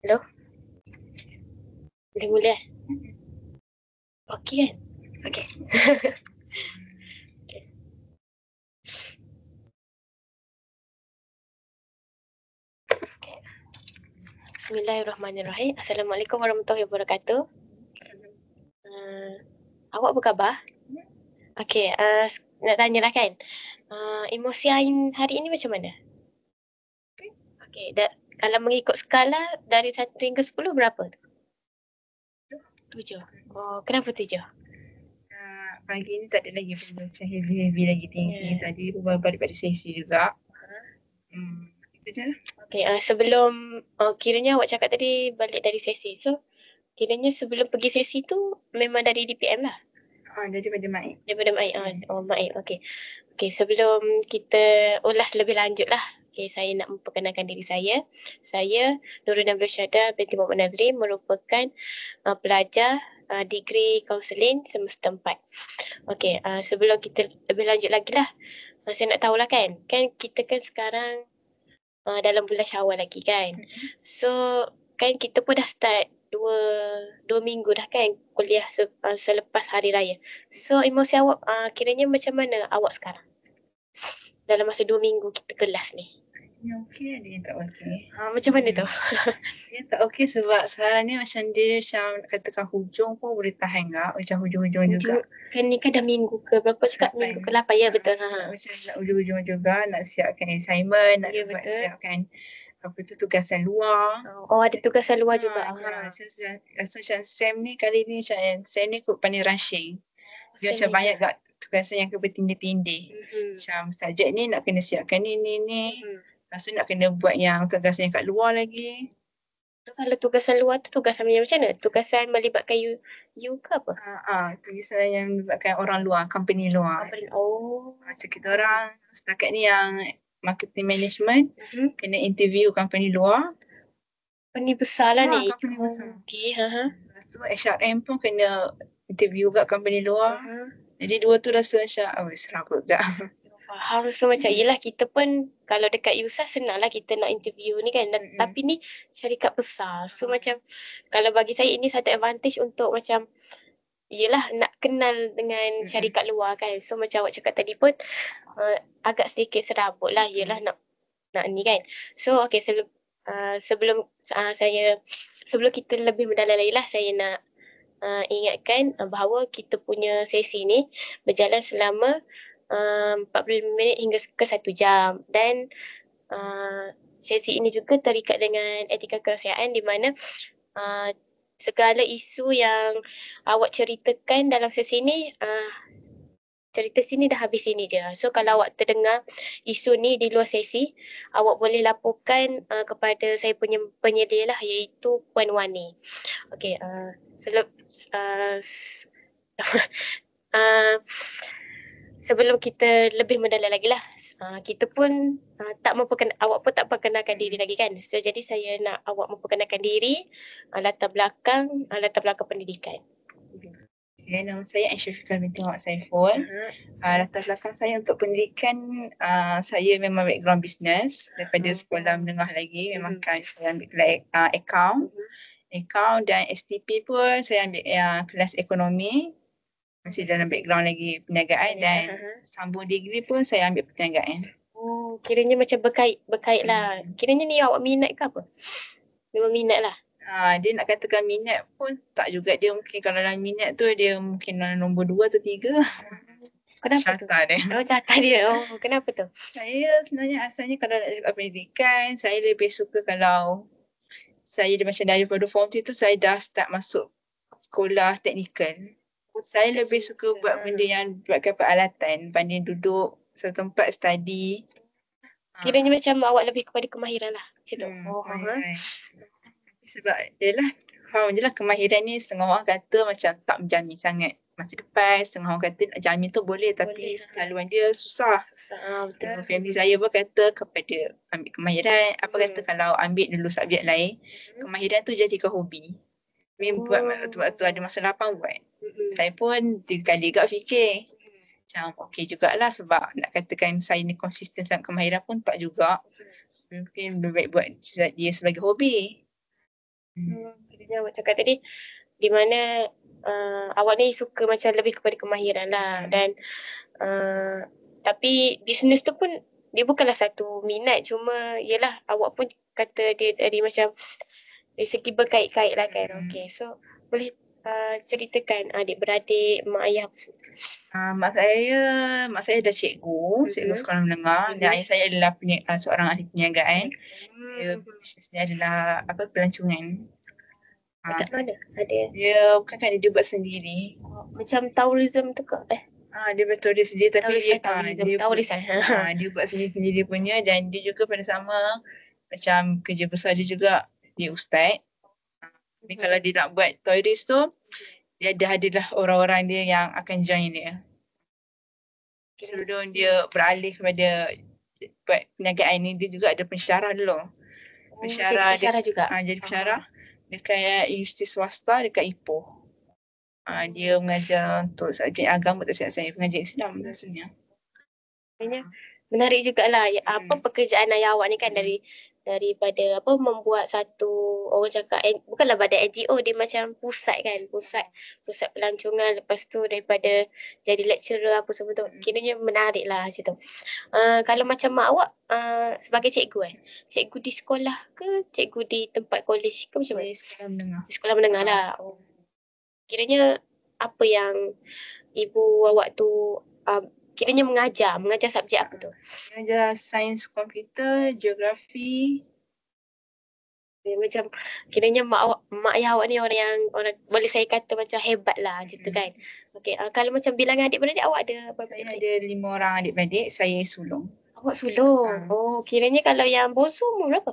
Hello? Boleh mula? Okey kan? Okey. Okay. Okay. Bismillahirrahmanirrahim. Assalamualaikum warahmatullahi wabarakatuh. Awak apa khabar? Okey, nak tanyalah kan. Emosi Ain hari ini macam mana? Okey, kalau mengikut skala dari 1 hingga 10 berapa tu? 7. Oh, kenapa 7? Pagi ni tak ada lagi benda macam heavy lagi tinggi. Tadi pun baru balik pada sesi juga. Itu je lah. Okey, sebelum kiranya awak cakap tadi balik dari sesi. So, kiranya sebelum pergi sesi tu memang dari DPM lah? Daripada Maib. Daripada Maib. Maib. Okey. Okey, sebelum kita ulas lebih lanjut lah. Okey, saya nak memperkenalkan diri saya. Saya Nurul Nabila Syahda binti Muhammad Nazri, merupakan pelajar degree kaunseling semester 4. Okey, sebelum kita lebih lanjut lagi lah. Saya nak tahulah kan kita kan sekarang dalam bulan Syawal lagi kan. So kan kita pun dah start dua minggu dah kan kuliah selepas hari raya. So emosi awak kiranya macam mana awak sekarang? Dalam masa 2 minggu kita kelas ni. Yang okey ada yang tak okey. Macam mana tu? Yang tak okey sebab sekarang ni macam dia macam katakan hujung pun boleh tahan tak. Macam hujung-hujung juga. Kan ni kan dah minggu ke berapa cakap? Minggu ke-8 ya betul. Macam nak hujung-hujung juga nak siapkan assignment, nak Ya, betul. siapkan apa tu tugasan luar. Oh ada tugasan luar juga. Rasa macam SEM ni kali ni macam SEM ni kot pandai rushing. Dia macam banyak kat tugasan yang bertindih-tindih. Macam subjek ni nak kena siapkan ni. Lepas tu nak kena buat yang tugasan yang kat luar lagi. So, kalau tugasan luar tu tugasan macam mana? Tugasan melibatkan you ke apa? Tugasan yang melibatkan orang luar, company luar. Macam kita orang setakat ni yang marketing management kena interview company luar. Company besar lah ni. Company besar. Okay, Lepas tu HRM pun kena interview kat company luar. Jadi dua tu rasa macam serabut tak. Faham. So macam yelah kita pun kalau dekat USAS senang lah kita nak interview ni kan. Tapi ni syarikat besar. So macam kalau bagi saya ini satu advantage untuk macam yelah nak kenal dengan syarikat luar kan. So macam awak cakap tadi pun agak sedikit serabut lah. Yelah nak ni kan. So okay sebelum kita lebih mendalam lagi lah saya nak ingatkan bahawa kita punya sesi ni berjalan selama 40 minit hingga ke 1 jam dan sesi ini juga terikat dengan etika kerahsiaan di mana segala isu yang awak ceritakan dalam sesi ini cerita sini dah habis sini je. So kalau awak terdengar isu ni di luar sesi, awak boleh laporkan kepada saya punya penyedia lah iaitu Puan Wani. Okey, sebelum kita lebih mendalam lagi lah, kita pun awak pun tak perkenalkan diri lagi kan. So jadi saya nak awak memperkenalkan diri, latar belakang pendidikan. Nama saya Aisyah Fikar binti Muhammad Saiful. Latar belakang saya untuk pendidikan, saya memang background business. Daripada sekolah menengah lagi, memang saya ambil account dan STP pun saya ambil kelas ekonomi. Masih dalam background lagi perniagaan dan sambung degree pun saya ambil perniagaan. Kiranya macam berkait lah. Kiranya ni awak minat ke apa? Memang minat lah. Dia nak katakan minat pun tak juga. Dia mungkin kalau dalam minat tu dia mungkin nombor 2 atau 3. Kenapa tu? Carta dia. Kenapa tu? Saya sebenarnya asalnya kalau nak cakap pendidikan, saya lebih suka kalau saya macam daripada form tu saya dah start masuk sekolah teknikal. Saya lebih suka buat benda yang buatkan peralatan banding duduk satu tempat study. Kiranya macam awak lebih kepada kemahiran lah. Macam tu. Sebab faham je lah kemahiran ni setengah orang kata macam tak menjamin sangat masa depan. Setengah orang kata nak jamin tu boleh tapi sekaluan dia susah. Betul. Family saya pun kata kepada ambil kemahiran. Apa kata kalau ambil dulu subjek lain, kemahiran tu jadikan hobi. Buat waktu ada masa lapang buat. Saya pun 3 kali juga fikir. Macam okey jugalah sebab nak katakan saya ni konsisten sangat kemahiran pun tak juga. Mungkin lebih baik buat dia sebagai hobi. Kiranya awak cakap tadi di mana awak ni suka macam lebih kepada kemahiran lah dan tapi bisnes tu pun dia bukanlah satu minat, cuma yelah awak pun kata dia dari macam dari segi berkait-kait lah kan. Okay, so boleh ceritakan adik-beradik, mak ayah apa semua. Mak saya dah cikgu sekolah menengah dan ayah saya adalah seorang ahli perniagaan. Bisnes dia adalah pelancongan. Dekat mana? Ada? Dia bukan dia buat sendiri. Macam tourism tu ke? Dia buat tourism sendiri tapi dia buat sendiri punya dan dia juga pada sama macam kerja besar dia juga dia ustaz. Tapi kalau dia nak buat tourism tu dia adalah orang-orang dia yang akan join dia. Sebelum dia beralih kepada buat perniagaan ni dia juga ada pensyarah dulu. Pensyarah juga? Jadi pensyarah dekat universiti swasta dekat Ipoh. Dia mengajar untuk subjek agama tak silap saya, pengajar Islam rasanya. Menarik jugalah apa pekerjaan ayah awak ni kan daripada membuat satu orang cakap bukanlah badan NGO, dia macam pusat kan, pusat pelancongan, lepas tu daripada jadi lecturer apa semua tu. Kiranya menarik lah macam tu. Kalau macam mak awak sebagai cikgu cikgu di sekolah ke cikgu di tempat kolej ke macam mana? Di sekolah menengah lah. Kiranya apa yang ibu awak tu kiranya mengajar subjek apa tu? Mengajar sains komputer, geografi. Macam kiranya mak ayah awak ni orang boleh saya kata macam hebat lah macam tu kan. Okey, kalau macam bilangan adik-beradik awak ada berapa? Saya ada 5 orang adik-beradik, saya sulung. Awak sulung? Oh, kiranya kalau yang bongsu umur berapa?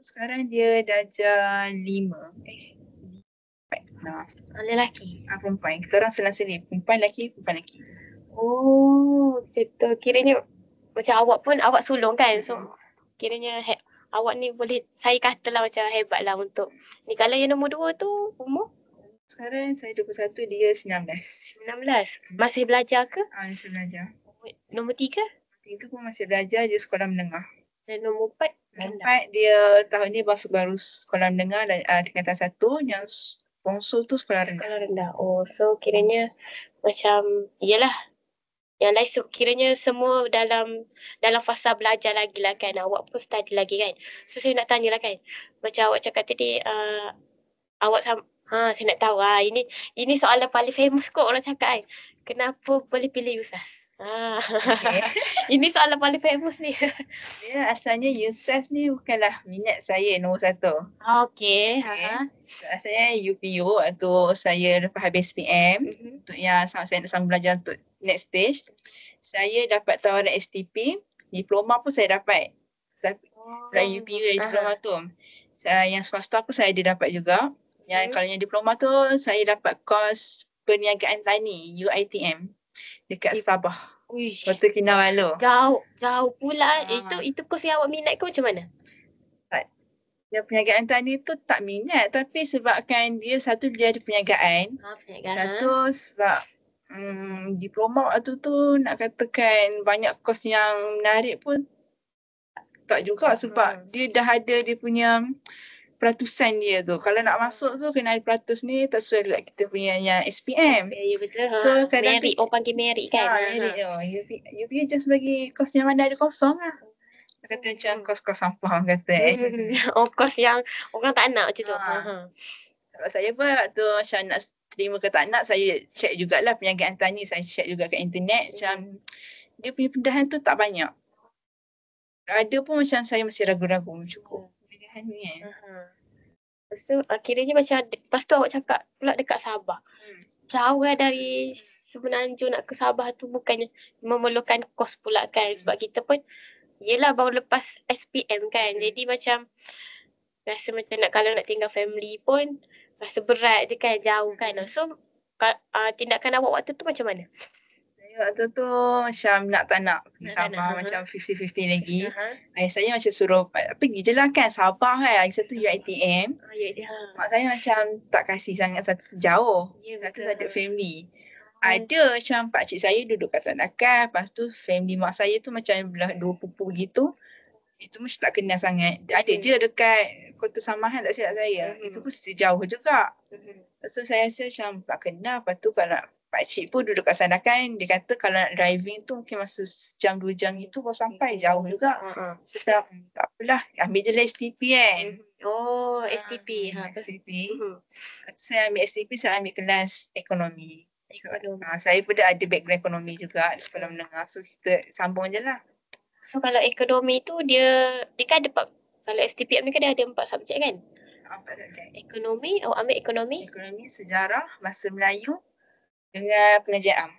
Sekarang dia darjah 5. Lelaki? Perempuan. Kita orang selang-seling. Perempuan lelaki. Oh, macam tu. Kiranya macam awak sulung kan. So kiranya awak ni boleh saya katalah macam hebat lah untuk ni. Kalau yang nombor 2 tu umur? Sekarang saya 21, dia 19. Masih belajar ke? Masih belajar. Nombor 3? 3 pun masih belajar, dia sekolah menengah. Dan nombor 4? Nombor 4 dia tahun ni baru sekolah menengah dan tingkatan 1. Yang bongsu tu sekolah rendah. Oh, so kiranya macam yelah, yang lain kiranya semua dalam fasa belajar lagi lah kan. Awak pun study lagi kan. So saya nak tanya lah kan, macam awak cakap tadi awak saya nak tahu ini soalan paling famous kot orang cakap kan. Kenapa boleh pilih USAS? Okay. Ini soalan paling famous ni. Dia asalnya USAS ni bukanlah minat saya nombor 1. Okay. Asalnya UPU waktu saya lepas habis PM untuk yang saya nak sambung belajar untuk next stage. Saya dapat tawaran STP, diploma pun saya dapat. Dari UPU diploma tu. Yang swasta pun saya ada dapat juga. Yang kalau yang diploma tu saya dapat kos perniagaan tani UiTM dekat Sabah. Kota Kinabalu. Jauh pula. Itu kos yang awak minat ke macam mana? Yang perniagaan tani tu tak minat, tapi sebabkan dia ada perniagaan. Satu sebab diploma waktu tu nak katakan banyak kos yang menarik pun tak juga sebab dia dah ada dia punya peratusan dia tu. Kalau nak masuk tu kena ada peratus ni, tak sesuai dengan kita punya yang SPM. Ya betul. So merit, orang panggil merit kan. Merit tu. UPU just bagi kos yang mana ada kosong lah. Kata macam kos-kos sampah orang kata. Kos yang orang tak nak macam tu. Sebab saya pun waktu macam nak terima ke tak nak, saya check jugalah perniagaan tani. Saya check juga kat internet. Macam dia punya pindahan tu tak banyak. Ada pun macam saya masih ragu-ragu cukup. Lepas tu akhirnya macam lepas tu awak cakap pula dekat Sabah. Jauh dari Semenanjung nak ke Sabah tu bukannya memerlukan kos pula kan. Sebab kita pun yelah baru lepas SPM kan. Jadi macam rasa macam kalau nak tinggal family pun rasa berat je kan, jauh kan. So tindakan awak waktu tu macam mana? Waktu tu macam nak tak nak pergi Sabah, macam 50-50 lagi. Ayah saya macam suruh pergi je lah kan Sabah kan, lagi satu UiTM. Mak saya macam tak kasih sangat satu jauh. Satu tak ada family. Ada macam pakcik saya duduk kat Sandakan, lepas tu family mak saya tu macam belah 2 pupu gitu. itu mesti tak kenal sangat. Ada je dekat Kota Samahan tak silap saya. Itu pun jauh juga. So saya rasa macam tak kenal. Lepas tu kalau pakcik pun duduk kat sana kan, dia kata kalau nak driving tu mungkin masa sejam 2 jam itu baru sampai, jauh juga. So tak apalah, ambil je lah STP kan. Oh, STP. STP. Saya ambil STP, saya ambil kelas ekonomi. So, saya pun dah ada background ekonomi juga di sekolah menengah. So kita sambung je lah. So kalau ekonomi tu dia kan ada kalau STPM ni kan dia ada 4 subjek kan? 4 subjek. Ekonomi, awak ambil ekonomi? Ekonomi, sejarah, bahasa Melayu dengan pengajian am.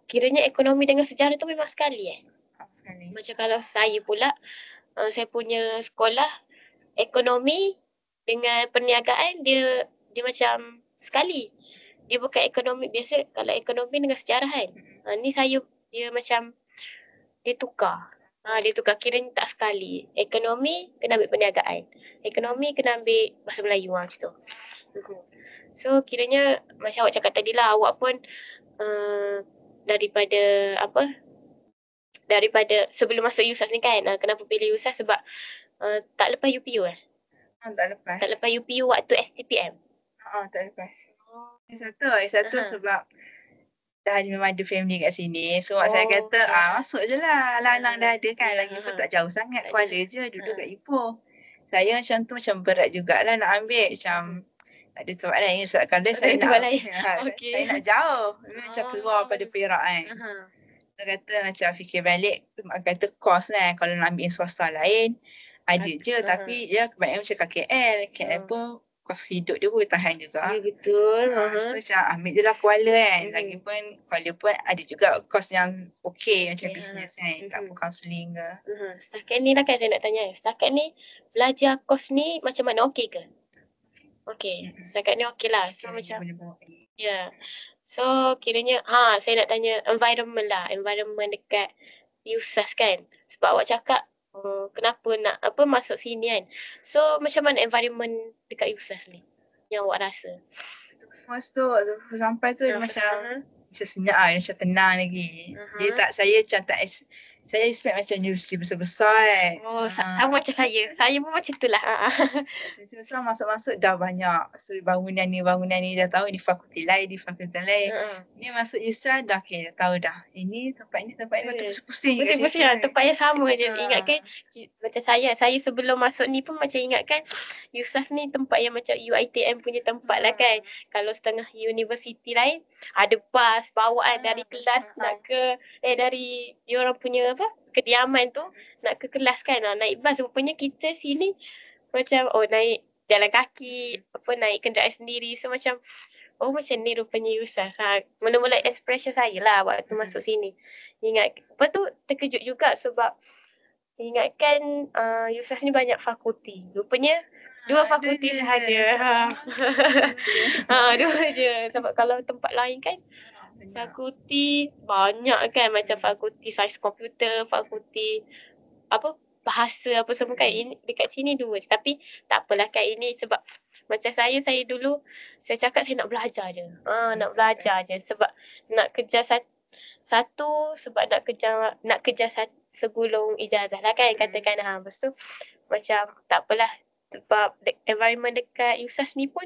Kiranya ekonomi dengan sejarah tu memang sekali Sekali. Macam kalau saya pula, saya punya sekolah ekonomi dengan perniagaan dia macam sekali. Dia bukan ekonomi biasa, kalau ekonomi dengan sejarah kan. Ni dia macam dia tukar. Dia tukar, kiranya tak sekali. Ekonomi kena ambil perniagaan. Ekonomi kena ambil bahasa Melayu macam tu. So kiranya macam awak cakap tadi lah, awak pun daripada sebelum masuk USAS ni kan, kenapa pilih USAS sebab tak lepas UPU Tak lepas UPU waktu STPM? Tak lepas. S1 sebab dah memang ada family kat sini. So mak saya kata, masuk je lah. Alang-alang dah ada kan. Lagi pun tak jauh sangat. Kuala je duduk kat Ipoh. Saya macam tu macam berat jugalah nak ambil. Macam ada tempat lain. Sebab kalau saya nak jauh. Macam keluar pada Perak kan. Saya kata macam fikir balik. Mak kata kos lah. Kalau nak ambil swasta lain. Ada je. Tapi ya kebanyakan macam KL. KL pun kos hidup dia pun tahan juga. Ya betul. So macam ambil je lah Kuala kan. Lagipun Kuala pun ada juga kos yang okey macam bisnes kan. Tak pun counselling ke. Setakat ni lah kan saya nak tanya. Setakat ni belajar kos ni macam mana, okey ke? Okey. Setakat ni okey lah. So macam ya. So kiranya saya nak tanya environment lah. Environment dekat USAS kan. Sebab awak cakap kenapa nak masuk sini kan. So macam mana environment dekat USAS ni yang awak rasa? First tu sampai tu macam senyap lah, macam tenang lagi. Dia tak, saya macam tak saya expect macam universiti besar-besar kan. Sama macam saya. Saya pun macam tu lah. Universiti besar masuk-masuk dah banyak. So bangunan ni dah tahu di fakulti lain. Ni masuk USAS dah dah tahu dah. Ini tempat ni betul pusing. Pusing lah. Tempat yang sama je. Ingatkan macam saya sebelum masuk ni pun macam ingatkan USAS ni tempat yang macam UiTM punya tempat lah kan. Kalau setengah universiti lain ada bas bawaan dari kelas nak ke dari diorang punya kediaman tu nak ke kelas kan. Naik bas. Rupanya kita sini macam naik jalan kaki, naik kenderaan sendiri. So macam macam ni rupanya USAS. Mula-mula expression saya lah waktu masuk sini. Ingat, lepas tu terkejut juga sebab ingatkan USAS ni banyak fakulti. Rupanya 2 fakulti sahaja. Dua je. Sebab kalau tempat lain kan fakulti banyak kan, macam fakulti sains komputer, fakulti bahasa apa semua kan. Ini dekat sini 2 je. Tapi tak apalah kan, ini sebab macam saya dulu saya cakap saya nak belajar je. Nak belajar je sebab nak kejar satu sebab nak kejar segulung ijazah lah kan, katakan. Lepas tu macam tak apalah sebab environment dekat USAS ni pun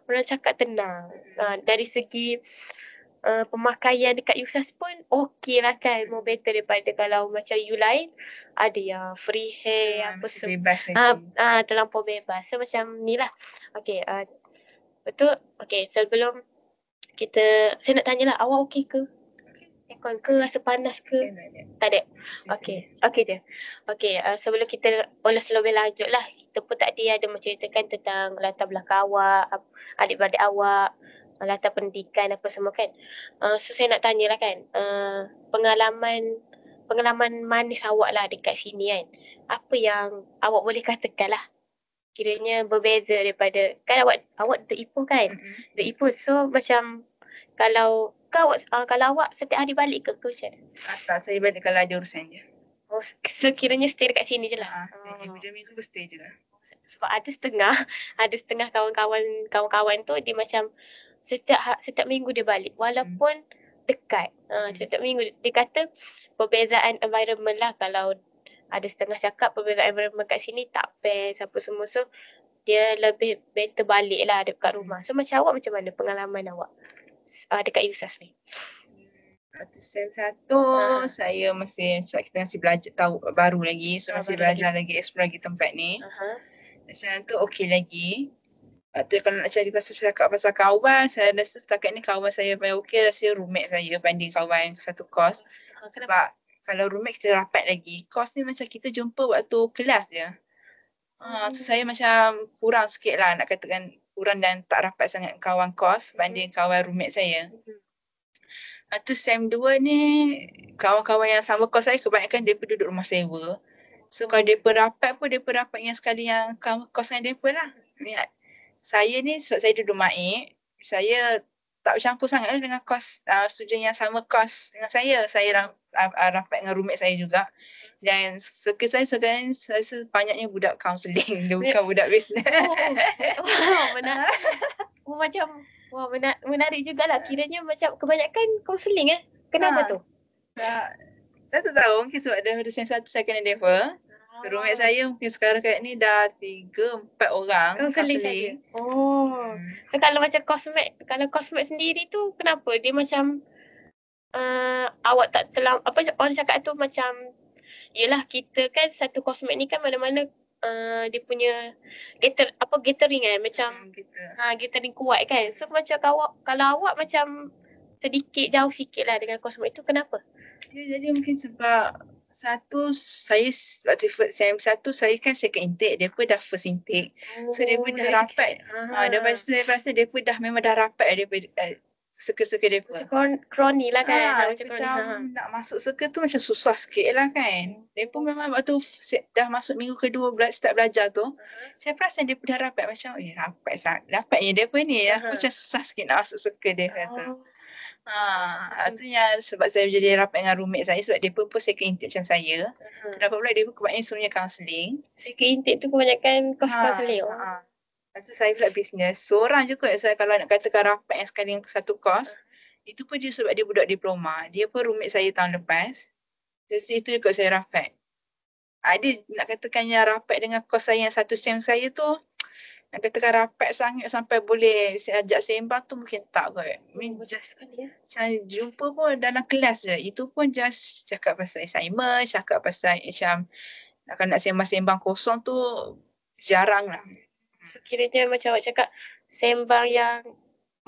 orang cakap tenang. Dari segi pemakaian dekat USAS pun okey lah kan, more better daripada kalau macam U lain ada yang free hair apa semua. Terlampau bebas. So macam ni lah. Okey, betul. Okey, sebelum saya nak tanyalah, awak okey ke? Aircon ke, rasa panas ke? Tak ada. Okey je. Okey, sebelum kita ulas lebih lanjut lah, kita pun tadi ada menceritakan tentang latar belakang awak, adik-beradik awak, latar pendidikan apa semua kan. So saya nak tanyalah kan, pengalaman manis awak lah dekat sini kan. Apa yang awak boleh katakan lah kiranya berbeza daripada, kan awak duduk Ipoh kan. Duduk Ipoh, so macam kalau awak setiap hari balik ke macam mana? Tak, saya balik kalau ada urusan je. So kiranya stay dekat sini je lah. Minggu stay je lah. Sebab ada setengah kawan-kawan tu dia macam setiap minggu dia balik walaupun dekat. Setiap minggu dia kata perbezaan environment lah. Kalau ada setengah cakap perbezaan environment kat sini tak best apa semua. So dia lebih better balik lah dekat rumah. So macam awak macam mana pengalaman awak dekat USAS ni? Waktu sem 1 saya masih sebab kita masih belajar tahu baru lagi. So masih belajar lagi explore lagi tempat ni. Sem 1 okey lagi. Lepas tu kalau nak cari cakap pasal kawan, saya rasa setakat ni kawan saya paling okey rasa roommate saya banding kawan satu kos. Sebab kalau roommate kita rapat lagi. Kos ni macam kita jumpa waktu kelas je. So saya macam kurang sikit lah nak katakan kurang dan tak rapat sangat kawan kos banding kawan roommate saya. Lepas tu sem 2 ni kawan-kawan yang sama kos saya kebanyakan mereka duduk rumah sewa. So kalau mereka rapat pun mereka rapat yang sekali yang kos dengan mereka lah. Saya ni sebab saya duduk Maik, saya tak bercampur sangat dengan kos student yang sama kos dengan saya. Saya rapat dengan roommate saya juga. Dan circle saya sekarang saya rasa banyaknya budak counselling, dia bukan budak business. Menarik. Menarik jugalah. Kiranya macam kebanyakan counselling Kenapa tu? Saya tak tahu, mungkin sebab daripada sem 1 saya kena defer. Roommate saya mungkin sekarang kat ni dah 3-4 orang counselling. So kalau macam cosmet sendiri tu kenapa? Dia macam awak tak terlalu, apa orang cakap tu macam, yelah kita kan satu cosmet ni kan mana-mana dia punya gathering macam gathering kuat kan. So macam kalau awak macam sedikit jauh sikit lah dengan cosmet tu, kenapa? Jadi mungkin sebab satu saya waktu sem 1 saya kan second intake, dia pun dah first intake. So dia pun dah rapat. Daripada saya rasa dia pun memang dah rapat daripada circle dia pun. Macam kroni lah kan. Macam nak masuk circle tu macam susah sikit lah kan. Dia pun memang waktu dah masuk minggu kedua start belajar tu, saya perasan dia pun dah rapat macam rapatnya dia pun ni. Aku macam susah sikit nak masuk circle dia kata. Artinya sebab saya jadi rapat dengan roommate saya sebab dia pun second intake macam saya. Kenapa pula dia pun kebanyakan semuanya counselling. Second intake tu kebanyakan counselling. Masa saya pula bisnes, seorang je kot saya kalau nak katakan rapat yang sekali satu kos, itu pun dia sebab dia budak diploma. Dia pun roommate saya tahun lepas. Jadi itu juga saya rapat. Ada nak katakan yang rapat dengan kos saya yang satu sem saya tu, nak katakan rapat sangat sampai boleh saya ajak sembang tu mungkin tak kot. Just sekali macam jumpa pun dalam kelas je. Itu pun just cakap pasal assignment, cakap pasal macam nak sembang-sembang kosong tu jarang lah. So kiranya macam awak cakap sembang yang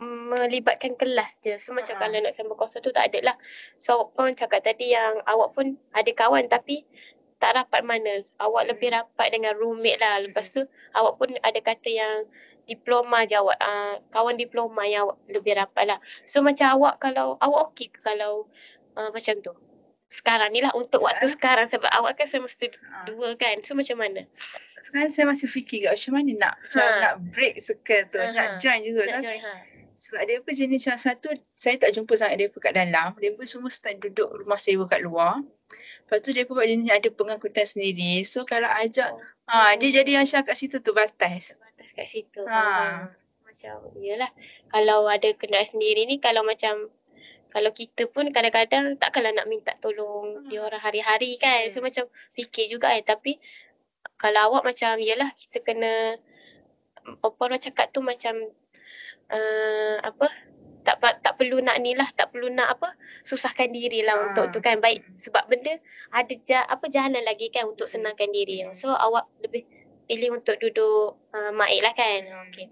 melibatkan kelas je. So macam kalau nak sembang kosong tu tak ada lah. So awak pun cakap tadi yang awak pun ada kawan tapi tak rapat mana. Awak lebih rapat dengan roommate lah. Lepas tu awak pun ada kata yang diploma je awak. Kawan diploma yang awak lebih rapat lah. So macam awak kalau awak okey ke kalau macam tu? Sekarang ni lah untuk waktu sekarang sebab awak kan semester 2 kan. So macam mana? Sekarang saya masih fikir macam mana nak break circle tu. Nak join juga. Sebab dia pun jenis macam satu, saya tak jumpa sangat dia pun kat dalam. Dia pun semua start duduk rumah sewa kat luar. Lepas tu dia pun jenis ada pengangkutan sendiri. So kalau ajak, dia jadi macam kat situ tu batas. Batas kat situ. Macam yelah. Kalau ada kenderaan sendiri ni, kalau kita pun kadang-kadang takkanlah nak minta tolong dia orang hari-hari kan. So macam fikir juga Tapi kalau awak macam yelah kita kena apa orang cakap tu macam tak perlu nak ni lah, tak perlu nak susahkan diri lah untuk tu kan. Baik sebab benda ada jalan lagi kan untuk senangkan diri. So awak lebih pilih untuk duduk Maik lah kan. Okay.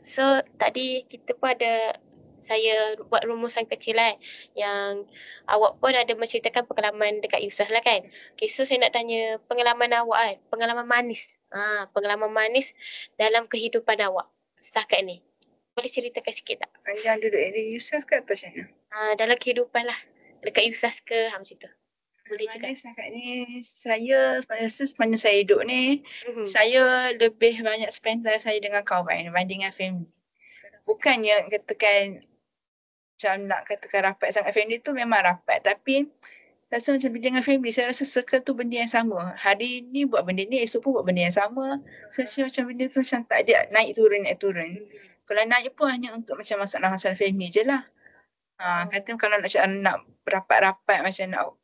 So tadi kita pun ada saya buat rumusan kecil lah yang awak pun ada menceritakan pengalaman dekat USAS lah kan. Okay, so saya nak tanya pengalaman awak pengalaman manis. Pengalaman manis dalam kehidupan awak setakat ni. Boleh ceritakan sikit tak? Yang duduk di USAS ke atau macam mana? Dalam kehidupan lah. Dekat USAS ke macam tu. Boleh juga. Setakat ni saya sepanjang saya hidup ni, saya lebih banyak spend time saya dengan kawan berbanding dengan family. Bukannya katakan macam nak katakan rapat sangat family tu memang rapat. Tapi rasa macam dengan family, saya rasa circle tu benda yang sama. Hari ni buat benda ni, esok pun buat benda yang sama. Saya rasa macam benda tu macam tak ada naik turun. Kalau naik pun hanya untuk macam masalah family je lah. Kata kalau nak rapat-rapat macam nak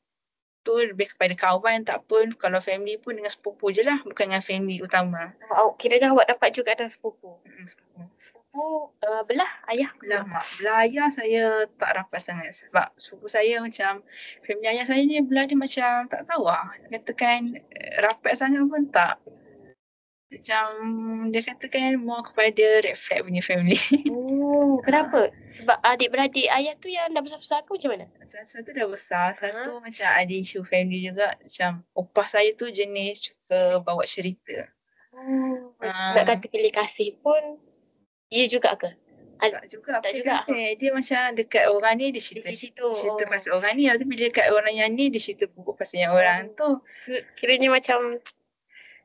tu lebih kepada kawan, tak pun kalau family pun dengan sepupu je lah, bukan dengan family utama. Kiranya awak dapat juga ada sepupu. Sepupu. Sepupu belah ayah. Belah mak. Belah ayah saya tak rapat sangat sebab sepupu saya macam family ayah saya ni belah dia macam tak tahu lah. Katakan rapat sangat pun tak. Macam dia katakan more kepada red flag punya family. Kenapa? Sebab adik-beradik ayah tu yang dah besar-besar ke macam mana? Satu dah besar, satu macam ada isu family juga. Macam opah saya tu jenis suka bawa cerita. Nak kata pilih kasih pun, ia juga ke? Tak juga. Dia macam dekat orang ni dia cerita pasal orang ni. Lepas tu bila dekat orang yang ni dia cerita buku pasal yang orang tu. Kiranya macam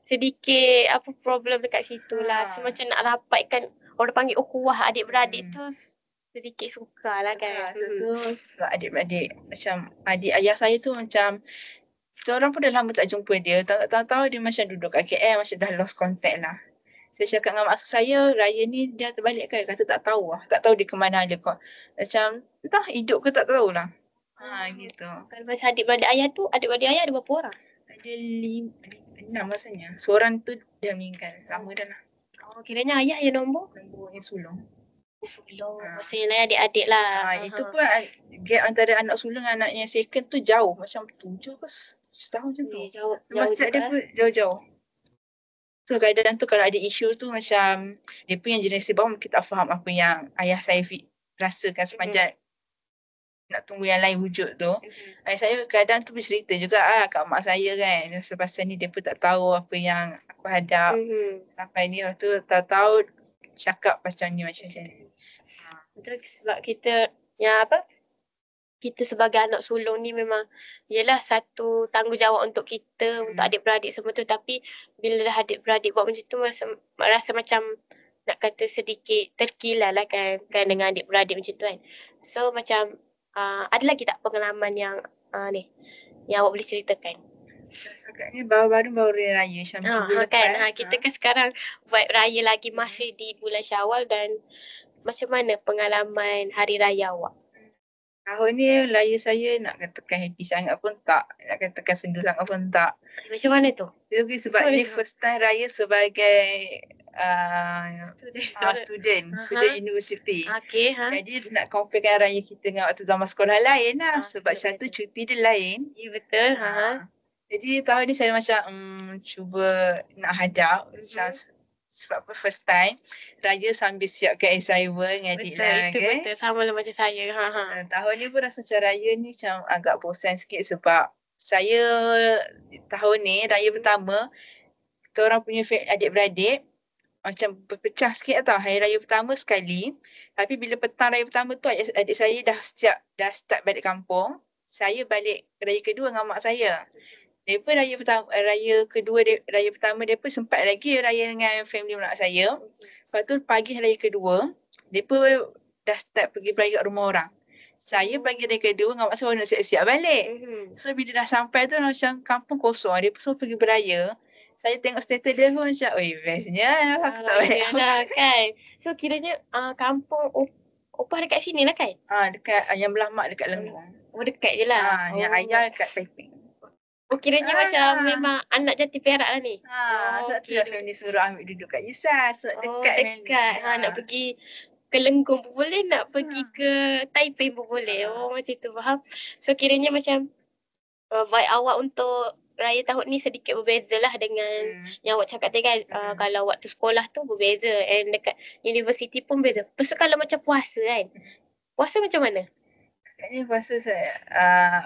sedikit problem dekat situ lah. So macam nak rapatkan, orang panggil ukhuwah adik-beradik tu sedikit sukar lah kan. Sebab adik-beradik macam adik ayah saya tu macam kita orang pun dah lama tak jumpa dia. Tahu-tahu dia macam duduk kat KL, macam dah lost contact lah. Saya cakap dengan maksud saya, raya ni dia terbalik kan. Kata tak tahu lah. Tak tahu dia ke mana dia kau. Macam entah hidup ke tak tahulah. Gitu. Kalau macam adik-beradik ayah tu, adik-beradik ayah ada berapa orang? Ada 6 rasanya. Seorang tu dah meninggal. Lama dah lah. Kiranya ayah yang nombor yang sulung. Maksudnya lain adik-adik lah. Itu pun gap antara anak sulung dan anak yang second tu jauh. Macam 7 ke 10 tahun macam tu. Jauh Masjid dia pun jauh-jauh. So kadang tu kalau ada isu tu macam dia pun yang generasi bawah mungkin tak faham apa yang ayah saya rasakan sepanjang nak tunggu yang lain wujud tu. Ayah saya kadang tu bercerita juga kat mak saya kan. Pasal ni dia pun tak tahu apa yang aku hadap. Sampai ni waktu tu tak tahu cakap macam ni. Betul, sebab kita kita sebagai anak sulung ni memang yelah satu tanggungjawab untuk kita, untuk adik-beradik semua tu. Tapi bila dah adik-beradik buat macam tu, rasa macam nak kata sedikit terkilat lah kan dengan adik-beradik macam tu kan. So macam ada lagi tak pengalaman yang yang awak boleh ceritakan? Agaknya baru raya Syawal kan. Kita kan sekarang buat raya lagi masih di bulan Syawal. Dan macam mana pengalaman hari raya awak? Tahun ni raya saya nak katakan happy sangat pun tak. Nak katakan sendu sangat pun tak. Macam mana tu? Sebab ni first time raya sebagai student universiti. Jadi nak comparekan raya kita dengan waktu zaman sekolah lain lah. Sebab satu cuti dia lain. Ya betul. Jadi tahun ni saya macam cuba nak hadap. Sebab first time raya sambil siapkan assignment dengan adik lah. Betul, sama lah macam saya. Tahun ni pun rasa macam raya ni macam agak bosan sikit sebab saya tahun ni raya pertama kita orang punya adik-beradik macam berpecah sikit tau. Hari raya pertama sekali, tapi bila petang raya pertama tu adik saya dah start balik kampung. Saya balik raya kedua dengan mak saya. Dia pun raya pertama dia pun sempat lagi raya dengan family mak saya. Lepas tu pagi raya kedua, dia pun dah start pergi beraya kat rumah orang. Saya pagi raya kedua dengan mak saya nak siap-siap balik. So bila dah sampai tu macam kampung kosong, dia pun semua pergi beraya. Saya tengok status dia pun macam, bestnya aku tak balik kan. So kiranya kampung opah dekat sini lah kan? Dekat yang belah mak dekat Lenggong. Dekat je lah. Yang ayah dekat Taiping. Kiranya macam memang anak jati Perak lah ni. Sebab tu lah family suruh ambil duduk kat Yusas. Sebab dekat. Nak pergi ke Lenggong pun boleh, nak pergi ke Taipei pun boleh. Macam tu, faham. So kiranya macam vibe awak untuk raya tahun ni sedikit berbeza lah dengan yang awak cakap tadi kan. Kalau waktu sekolah tu berbeza, and dekat universiti pun beza. Lepas tu kalau macam puasa kan, puasa macam mana? Kayaknya puasa saya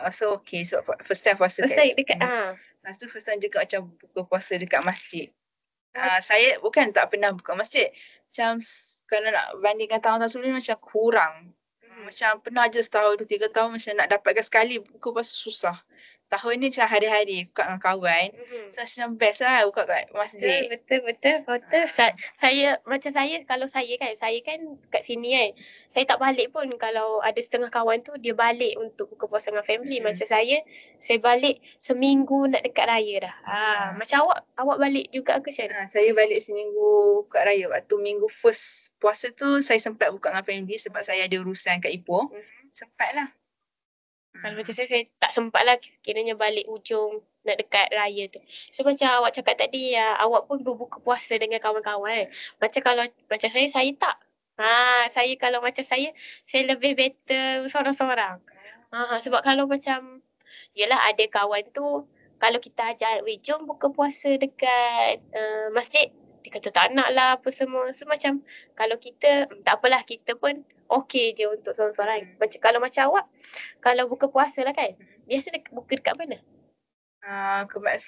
rasa okey sebab first time puasa dekat lepas tu first time juga macam buka puasa dekat masjid. Saya bukan tak pernah buka masjid. Macam kalau nak bandingkan tahun-tahun sebelum macam kurang. Macam pernah je setahun 2-3 tahun macam nak dapatkan sekali buka puasa susah. Tahun ni macam hari-hari buka dengan kawan. So macam best lah buka kat masjid. Betul. Kalau saya kan kat sini kan. Saya tak balik pun kalau ada setengah kawan tu dia balik untuk buka puasa dengan family. Macam saya balik seminggu nak dekat raya dah. Macam awak balik juga ke macam? Saya balik seminggu kat raya. Waktu minggu first puasa tu saya sempat buka dengan family sebab saya ada urusan kat Ipoh. Sempat lah. Kalau macam saya tak sempat lah kiranya balik ujung nak dekat raya tu. So macam awak cakap tadi, awak pun berbuka puasa dengan kawan-kawan. Macam kalau macam saya tak. Saya kalau macam saya lebih better seorang-seorang. Sebab kalau macam, yelah ada kawan tu, kalau kita ajak, weh jom buka puasa dekat masjid, dia kata tak nak lah apa semua. So macam kalau kita, tak apalah kita pun okey je untuk seorang-seorang. Macam kalau macam awak, kalau buka puasa lah kan, biasa buka dekat mana?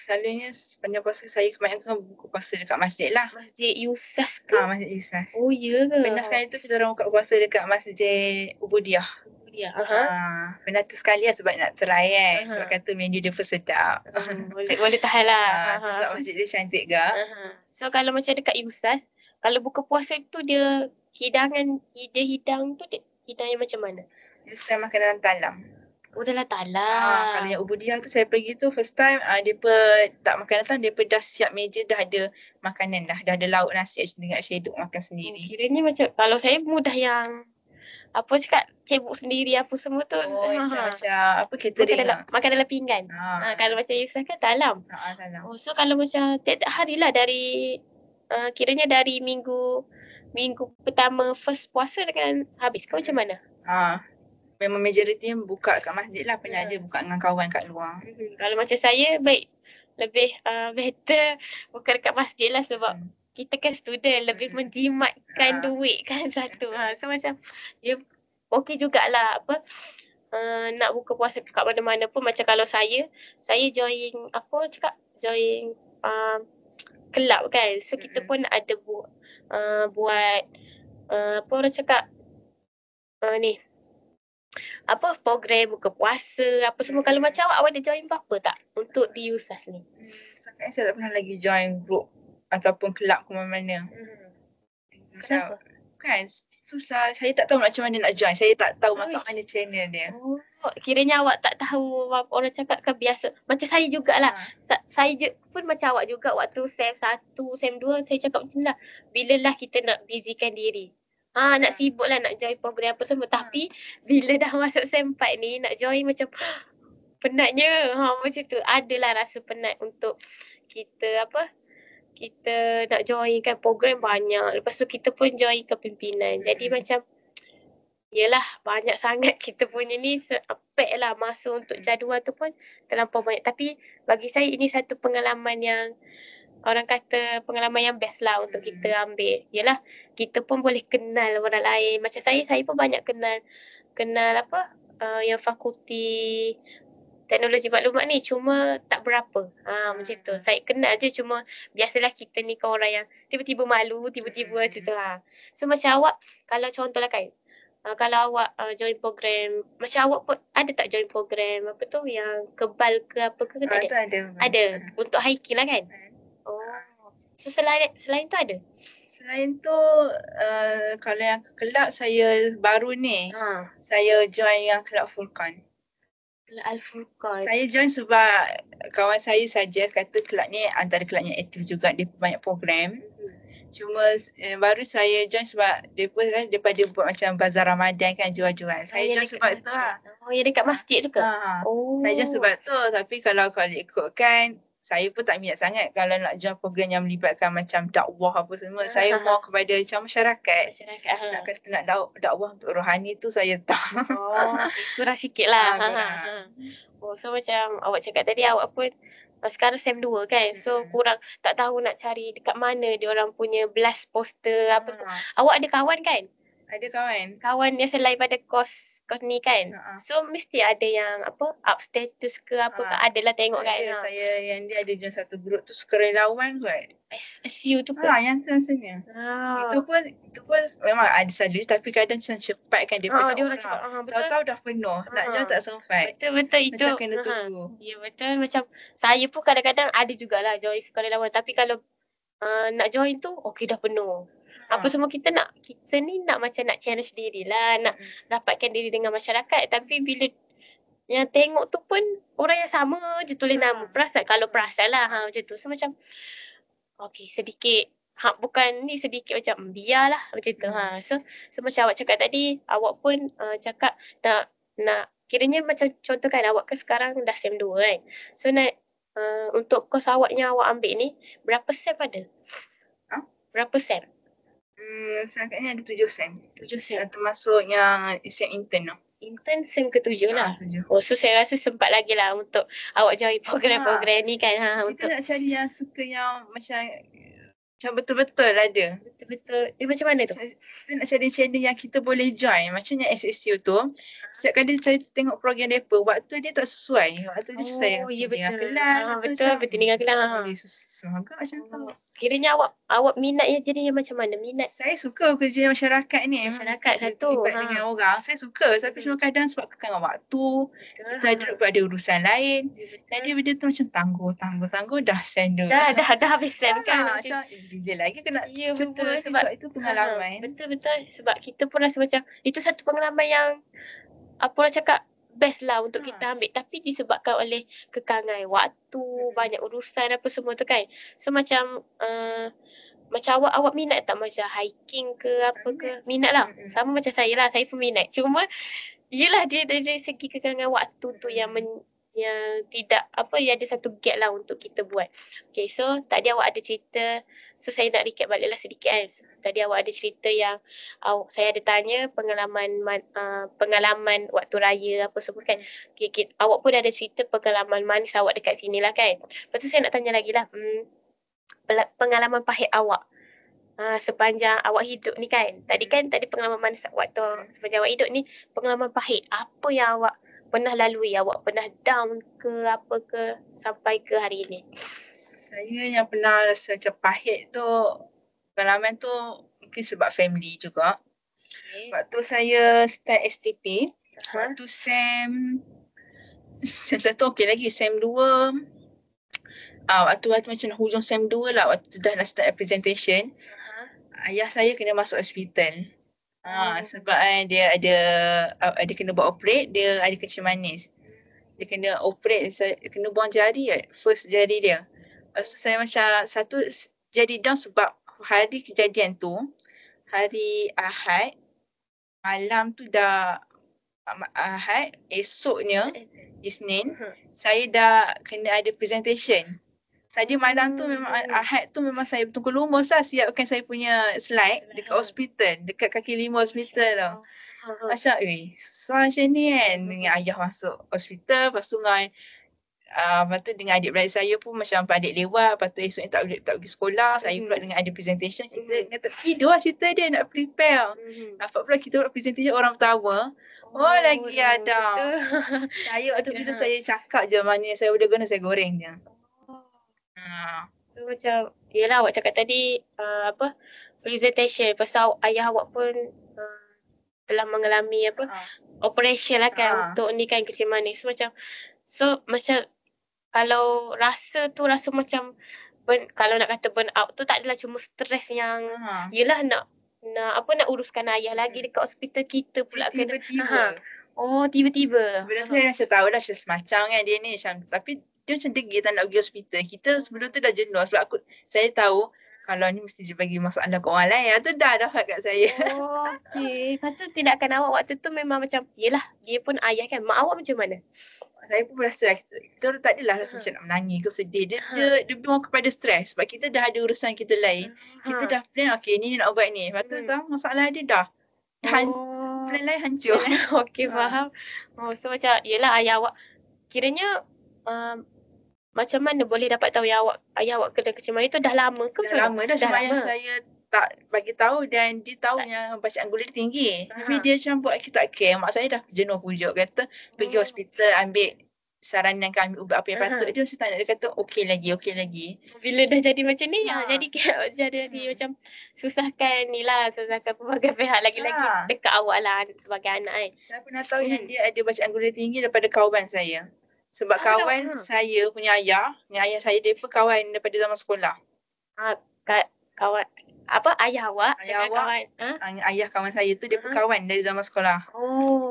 Selalunya sepanjang puasa saya kebanyakan buka puasa dekat masjid lah. Masjid Yusas ke? Masjid Yusas. Oh ya ke? Pernah sekali tu kita orang buka puasa dekat Masjid Ubudiah. Dia. Pernah tu sekali lah sebab nak try kan. Sebab kata menu dia pun sedap. Boleh tahan lah. Sebab masjid dia cantik ke. So kalau macam dekat Yusas, kalau buka puasa tu dia hidang tu dia hidang yang macam mana? Dia suka makan dalam talam. Oh dalam talam. Kalau yang Ubudiah tu saya pergi tu first time, dia tak makan datang, dia dah siap meja, dah ada makanan dah ada lauk nasi dengan saya duduk makan sendiri. Kiranya macam kalau saya mudah yang apa cakap cebok sendiri apa semua tu. Macam apa catering makan dalam pinggan. Kalau macam Yusuf kan dalam. Dalam. So kalau macam tiap-tiap hari lah dari kiranya dari minggu pertama first puasa dengan habis kau macam mana? Memang majoriti buka kat masjid lah. Pernah je buka dengan kawan kat luar. Kalau macam saya lebih better buka dekat masjid lah sebab kita kan student, lebih menjimatkan duit kan satu. So macam okey jugalah nak buka puasa kat mana-mana pun. Macam kalau saya join join kelab kan. So kita pun ada buat apa orang cakap ni program buka puasa apa semua. Kalau macam awak ada join apa tak untuk di USAS ni? Sampai saya tak pernah lagi join group ataupun kelab ke mana-mana. Kenapa? Kan susah. Saya tak tahu macam mana nak join. Saya tak tahu kat mana channel dia. Kiranya awak tak tahu apa orang cakap kan biasa. Macam saya jugalah. Saya pun macam awak juga waktu SEM 1, SEM 2 saya cakap macam ni lah. Bila lah kita nak busykan diri. Nak sibuk lah nak join program apa semua. Tapi bila dah masuk SEM 4 ni nak join macam penatnya. Macam tu. Adalah rasa penat untuk kita kita nak join kan program banyak. Lepas tu kita pun join kepimpinan. Jadi macam yelah banyak sangat kita punya ni pack lah masa untuk jadual tu pun terlampau banyak. Tapi bagi saya ini satu pengalaman yang orang kata pengalaman yang best lah untuk kita ambil. Yelah kita pun boleh kenal orang lain. Macam saya pun banyak kenal yang fakulti teknologi maklumat ni cuma tak berapa. Macam tu. Saya kenal je cuma biasalah kita ni kan orang yang tiba-tiba malu, tiba-tiba macam tu lah. So macam awak kalau contoh lah kan, kalau awak join program, macam awak pun ada tak join program apa tu yang kebal ke apa ke tak ada? Ada. Untuk hiking lah kan? So selain tu ada? Selain tu kalau yang kelab saya baru ni, saya join yang kelab Furqan. Kelab Al-Furqan. Saya join sebab kawan saya suggest kata kelab ni antara kelab yang aktif juga, dia banyak program. Cuma baru saya join sebab dia pun kan daripada buat macam bazar Ramadan kan jual-jual. Saya join sebab tu lah. Yang dekat masjid tu ke? Saya join sebab tu. Tapi kalau ikutkan, saya pun tak minat sangat kalau nak join program yang melibatkan macam dakwah apa semua. Saya mau kepada macam masyarakat. Nak kata nak dakwah untuk rohani tu saya tak. Kurang sikit lah. So macam awak cakap tadi awak pun sekarang SEM 2 kan. So kurang tak tahu nak cari dekat mana dia orang punya blast poster apa semua. Awak ada kawan kan? Ada kawan. Kawan yang selain pada kos ni kan. So mesti ada yang up status ke apa ke. Adalah tengok kan. Saya yang dia ada join satu group tu sukarelawan kot. SU tu ke? Yang tu rasanya. Itu pun memang ada selalu tapi kadang macam cepat kan dia dia orang cepat. Tahu-tahu dah penuh. Nak join tak sempat. Betul itu. Macam kena tunggu. Ya betul. Macam saya pun kadang-kadang ada jugalah join sukarelawan. Tapi kalau nak join tu okey dah penuh. Apa semua kita ni nak macam nak challenge diri lah. Nak dapatkan diri dengan masyarakat. Tapi bila yang tengok tu pun orang yang sama je tulis nama. Kalau perasan lah macam tu. So macam okey sedikit. Bukan ni sedikit macam biarlah macam tu. So macam awak cakap tadi, awak pun cakap nak kiranya macam contoh kan awak kan sekarang dah SEM 2 kan. So untuk kos awak yang awak ambil ni berapa SEM ada? Berapa SEM? Setakat ni ada 7 SEM. 7 SEM. Termasuk yang SEM intern tu. Intern SEM ke-7 lah. 7. Oh, so saya rasa sempat lagi lah untuk awak join program-program ni kan. Kita Untuk nak cari yang suka yang macam betul-betul ada. betul-betul. Macam mana tu? Kita nak cari channel yang kita boleh join. Macamnya SSU tu. Setiap kali saya tengok program mereka, waktu dia tak sesuai. Waktu dia saya ya betul. kelas. Betul, bertinggal kelas. Susah juga macam tu. Kiranya awak minat ya jadi yang macam mana? Minat? Saya suka kerja masyarakat ni. Masyarakat satu. Terlibat dengan orang. Saya suka. Tapi kadang sebab kekangan waktu. Kita ada urusan lain. Jadi benda tu macam tangguh. Dah send dah habis SEM kan. Macam bila lagi kena cuba sebab itu pengalaman. Betul. Sebab kita pun rasa macam itu satu pengalaman yang apa orang cakap best lah untuk kita ambil. Tapi disebabkan oleh kekangan waktu, banyak urusan apa semua tu kan. So macam macam awak minat tak macam hiking ke apa ke? Minat lah. Sama macam saya lah. Saya pun minat. Cuma yelah dia dari segi kekangan waktu tu yang tidak yang ada satu gap lah untuk kita buat. Okay, so tadi awak ada cerita. So saya nak recap baliklah sedikit kan. Tadi awak ada cerita yang saya ada tanya pengalaman waktu raya apa semua kan. Okay, awak pun ada cerita pengalaman manis awak dekat sini lah kan. Lepas tu saya nak tanya lagi lah. Pengalaman pahit awak sepanjang awak hidup ni kan. Tadi pengalaman manis waktu sepanjang awak hidup ni, pengalaman pahit. Apa yang awak pernah lalui? Awak pernah down ke apa ke sampai ke hari ini? Saya yang pernah rasa macam pahit tu, pengalaman tu mungkin sebab family juga. Waktu saya start STP, waktu SEM 1 okey lagi, SEM 2 waktu macam hujung SEM 2 lah, waktu dah nak start presentation, ayah saya kena masuk hospital. Sebab dia ada kena buat operate, dia ada kencing manis. Dia kena operate, kena buang jari first jari dia. Lepas tu saya macam satu jadi down sebab hari kejadian tu, hari Ahad, malam tu dah Ahad, esoknya Isnin, saya dah kena ada presentation. Saja malam tu memang Ahad tu memang saya tunggu lumus lah siapkan saya punya slide dekat hospital, dekat kaki 5 hospital tu. Macam susah macam ni kan, dengan ayah masuk hospital, lepas tu lepas tu dengan adik-beradik saya pun macam adik lewat, lepas tu esoknya tak pergi sekolah, saya pula dengan ada presentation, kita kata tidur lah cerita dia nak prepare. Dapat pula kita buat presentation orang pertama, lagi ada. Saya waktu itu saya cakap je mana saya udah guna, saya goreng je. So macam, yelah awak cakap tadi presentation, pasal ayah awak pun telah mengalami operation lah kan untuk ni kan kencing manis. So macam kalau rasa macam kalau nak kata burn out tu tak adalah cuma stres yang yelah nak uruskan ayah lagi dekat hospital, kita pula tiba-tiba. Tiba-tiba. Sebelum saya rasa tahu dah semacam kan dia ni macam, tapi dia macam degil tak nak pergi hospital. Kita sebelum tu dah jenuh sebab saya tahu kalau ni mesti dia bagi masalah ke orang lain. Tu dah dapat kat saya. Okey. Lepas tu tindakan awak waktu tu memang macam, yelah dia pun ayah kan. Mak awak macam mana? Saya pun rasa kita tak adalah rasa macam nak menangis ke sedih. Dia memang kepada stres sebab kita dah ada urusan kita lain. Kita dah plan ni nak buat ni. Lepas tu tahu masalah dia dah plan lain hancur. Okey, faham. So macam yelah ayah awak kiranya macam mana boleh dapat tahu ayah awak kena kencing manis tu dah lama ke? Dah lama dah. Cuma ayah saya tak bagi tahu dan dia tahu yang bacaan gula dia tinggi. Tapi dia macam buat kita tak care. Mak saya dah jenuh pujuk, kata pergi hospital ambil saranan kami ubat apa yang patut. Dia mesti tanya, dia kata okey lagi. Bila dah jadi macam ni jadi macam susahkan pelbagai pihak, lagi-lagi dekat awak lah sebagai anak kan. Saya pernah tahu yang dia ada bacaan gula tinggi daripada kawan saya. Sebab kawan saya punya ayah, dengan ayah saya, dia pun kawan daripada zaman sekolah. Kawan ayah awak dengan kawan ayah kawan saya tu dia pun kawan dari zaman sekolah.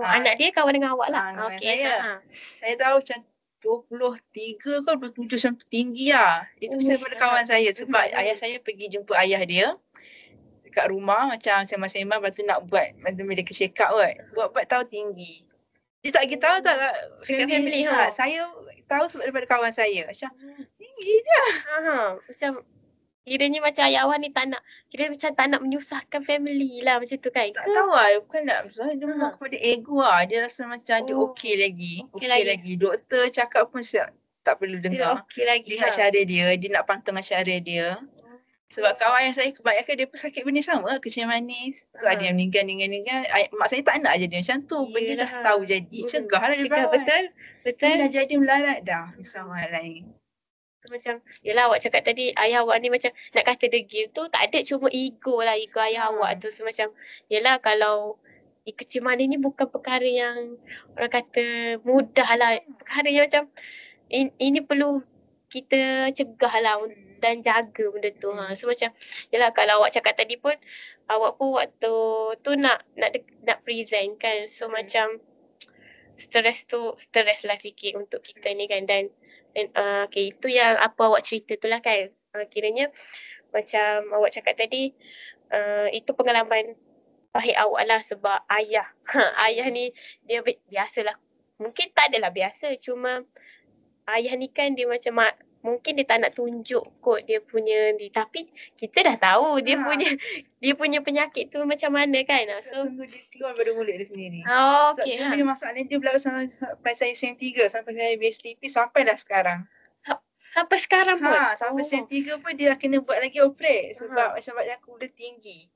Anak dia kawan dengan awak lah. Okey. Saya tahu macam 23 ke 27 macam tinggi lah. Itu saya pada kawan saya sebab ayah saya pergi jumpa ayah dia dekat rumah macam sembang-sembang, lepas tu nak buat medical check up buat tahu tinggi. Dia tak kita tahu tak family saya tahu sebab daripada kawan saya. Macam tinggi je. Macam kiranya macam ayah awak ni kira macam tak nak menyusahkan family lah macam tu kan? Tak tahu lah, bukan nak menyusahkan, dia memang kepada ego lah. Dia rasa macam dia okey lagi. Okey lagi. Doktor cakap pun tak perlu dengar. Okey lagi. Dia ingat cara dia nak pantang dengan cara dia. Sebab kawan yang saya kebanyakan dia pun sakit benda sama, kencing manis. Tu ada yang meninggal. Mak saya tak nak je dia macam tu. Benda dah tahu jadi. Cegah lah dia bawah. Betul. Dia dah jadi melarat dah. Sama hal lain. Macam, yelah awak cakap tadi, ayah awak ni macam nak kata degil tu tak ada, cuma ego lah, ego ayah awak tu. So macam, yelah kalau kecil manis ni bukan perkara yang orang kata mudah lah. Perkara yang macam, ini perlu kita cegah lah dan jaga benda tu. So macam, yelah kalau awak cakap tadi pun, awak pun waktu tu nak present kan. So macam, stres lah sikit untuk kita ni kan. Dan okay, itu yang apa awak cerita tu lah kan. Kiranya macam awak cakap tadi, itu pengalaman pahit awak lah sebab ayah. Ayah ni dia biasalah. Mungkin tak adalah biasa, cuma ayah ni kan dia macam mungkin dia tak nak tunjuk kot dia punya ni, tapi kita dah tahu dia punya penyakit tu macam mana kan. So dia keluar pada mulut dia sendiri. Okey. Dia masalah dia berlaku sampai saya SEM3, sampai saya BSTP, sampai dah sekarang. Sampai sekarang pun? Sampai SEM3 pun dia kena buat lagi operate sebab aku dah tinggi.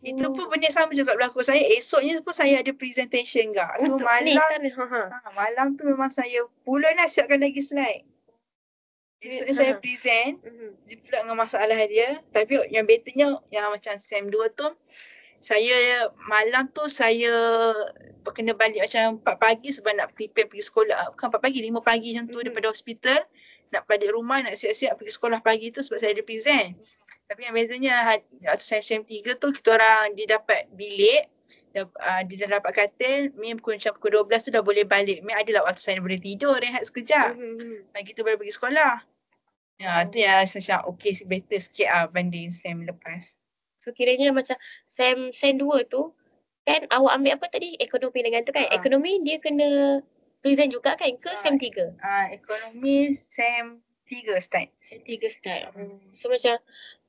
Itu pun benda sama juga berlaku saya. Esoknya pun saya ada presentation juga. So malam tu memang saya pula nak siapkan lagi slide. Esoknya saya present. Dia pula dengan masalah dia. Tapi yang betternya yang macam SEM2 tu, saya malam tu saya kena balik macam 4 pagi sebab nak prepare pergi sekolah. Bukan 4 pagi, 5 pagi macam tu daripada hospital. Nak balik rumah, nak siap-siap pergi sekolah pagi tu sebab saya ada present. Tapi yang bezanya waktu saya SEM3 tu, kita orang dia dapat bilik. Dia dah dapat katil. Pukul 12 tu dah boleh balik. Adalah waktu saya boleh tidur, rehat sekejap. Pagi tu baru pergi sekolah. Tu yang saya macam okay, better sikit banding SEM lepas. So kiranya macam SEM 2 tu kan awak ambil apa tadi? Ekonomi dengan tu kan? Ekonomi dia kena present juga kan ke SEM 3? Ekonomi SEM 3 start. SEM 3 start. So macam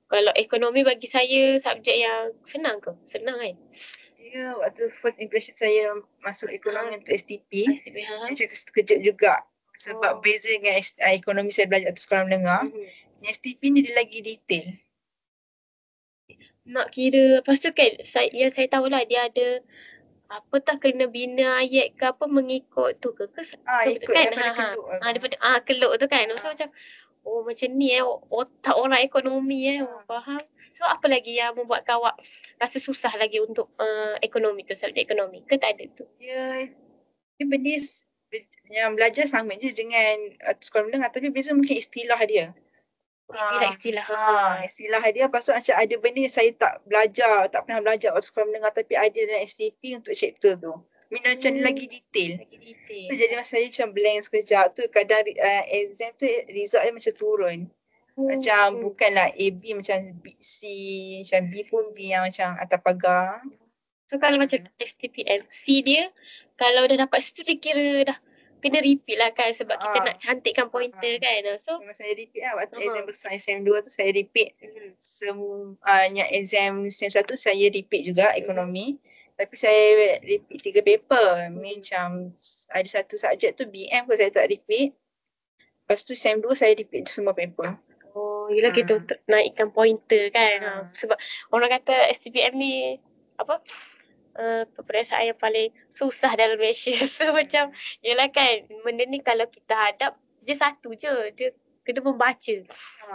kalau ekonomi bagi saya subjek yang senang ke? Senang kan? Dia waktu first impression saya masuk ekonomi untuk STP. Dia cakap sekejap juga. Sebab beza dengan ekonomi saya belajar waktu sekolah menengah. STP ni dia lagi detail. Nak kira, lepas tu kan yang saya tahulah dia ada apatah kena bina ayat ke apa mengikut tu ke? Ikut kan? Daripada keluk. Daripada keluk tu kan. So macam macam ni otak orang ekonomi faham. So apa lagi yang membuat awak rasa susah lagi untuk ekonomi tu, subjek ekonomi ke tak ada tu? Dia benda yang belajar sama je dengan sekolah menengah, tapi beza mungkin istilah dia. Istilah dia. Lepas tu macam ada benda yang saya tak pernah belajar waktu sekolah menengah tapi ada dalam STP untuk chapter tu. Macam dia lagi detail. Tu jadi masa saya macam blank sekejap tu, kadang exam tu result dia macam turun. Macam bukanlah AB macam C, macam B pun B yang macam atas pagar. So kalau macam STPM, C dia kalau dah dapat situ dia kira dah kena repeat lah kan sebab kita nak cantikkan pointer kan. So memang saya repeat lah waktu exam besar SEM2 tu saya repeat. Yang exam SEM1 saya repeat juga ekonomi. Tapi saya repeat 3 paper. Macam ada satu subjek tu BM pun saya tak repeat. Lepas tu SEM2 saya repeat semua paper. Yelah kita untuk naikkan pointer kan. Sebab orang kata STPM ni peperiksaan yang paling susah dalam Malaysia. So macam yelah kan benda ni kalau kita hadap dia satu je, dia kena membaca.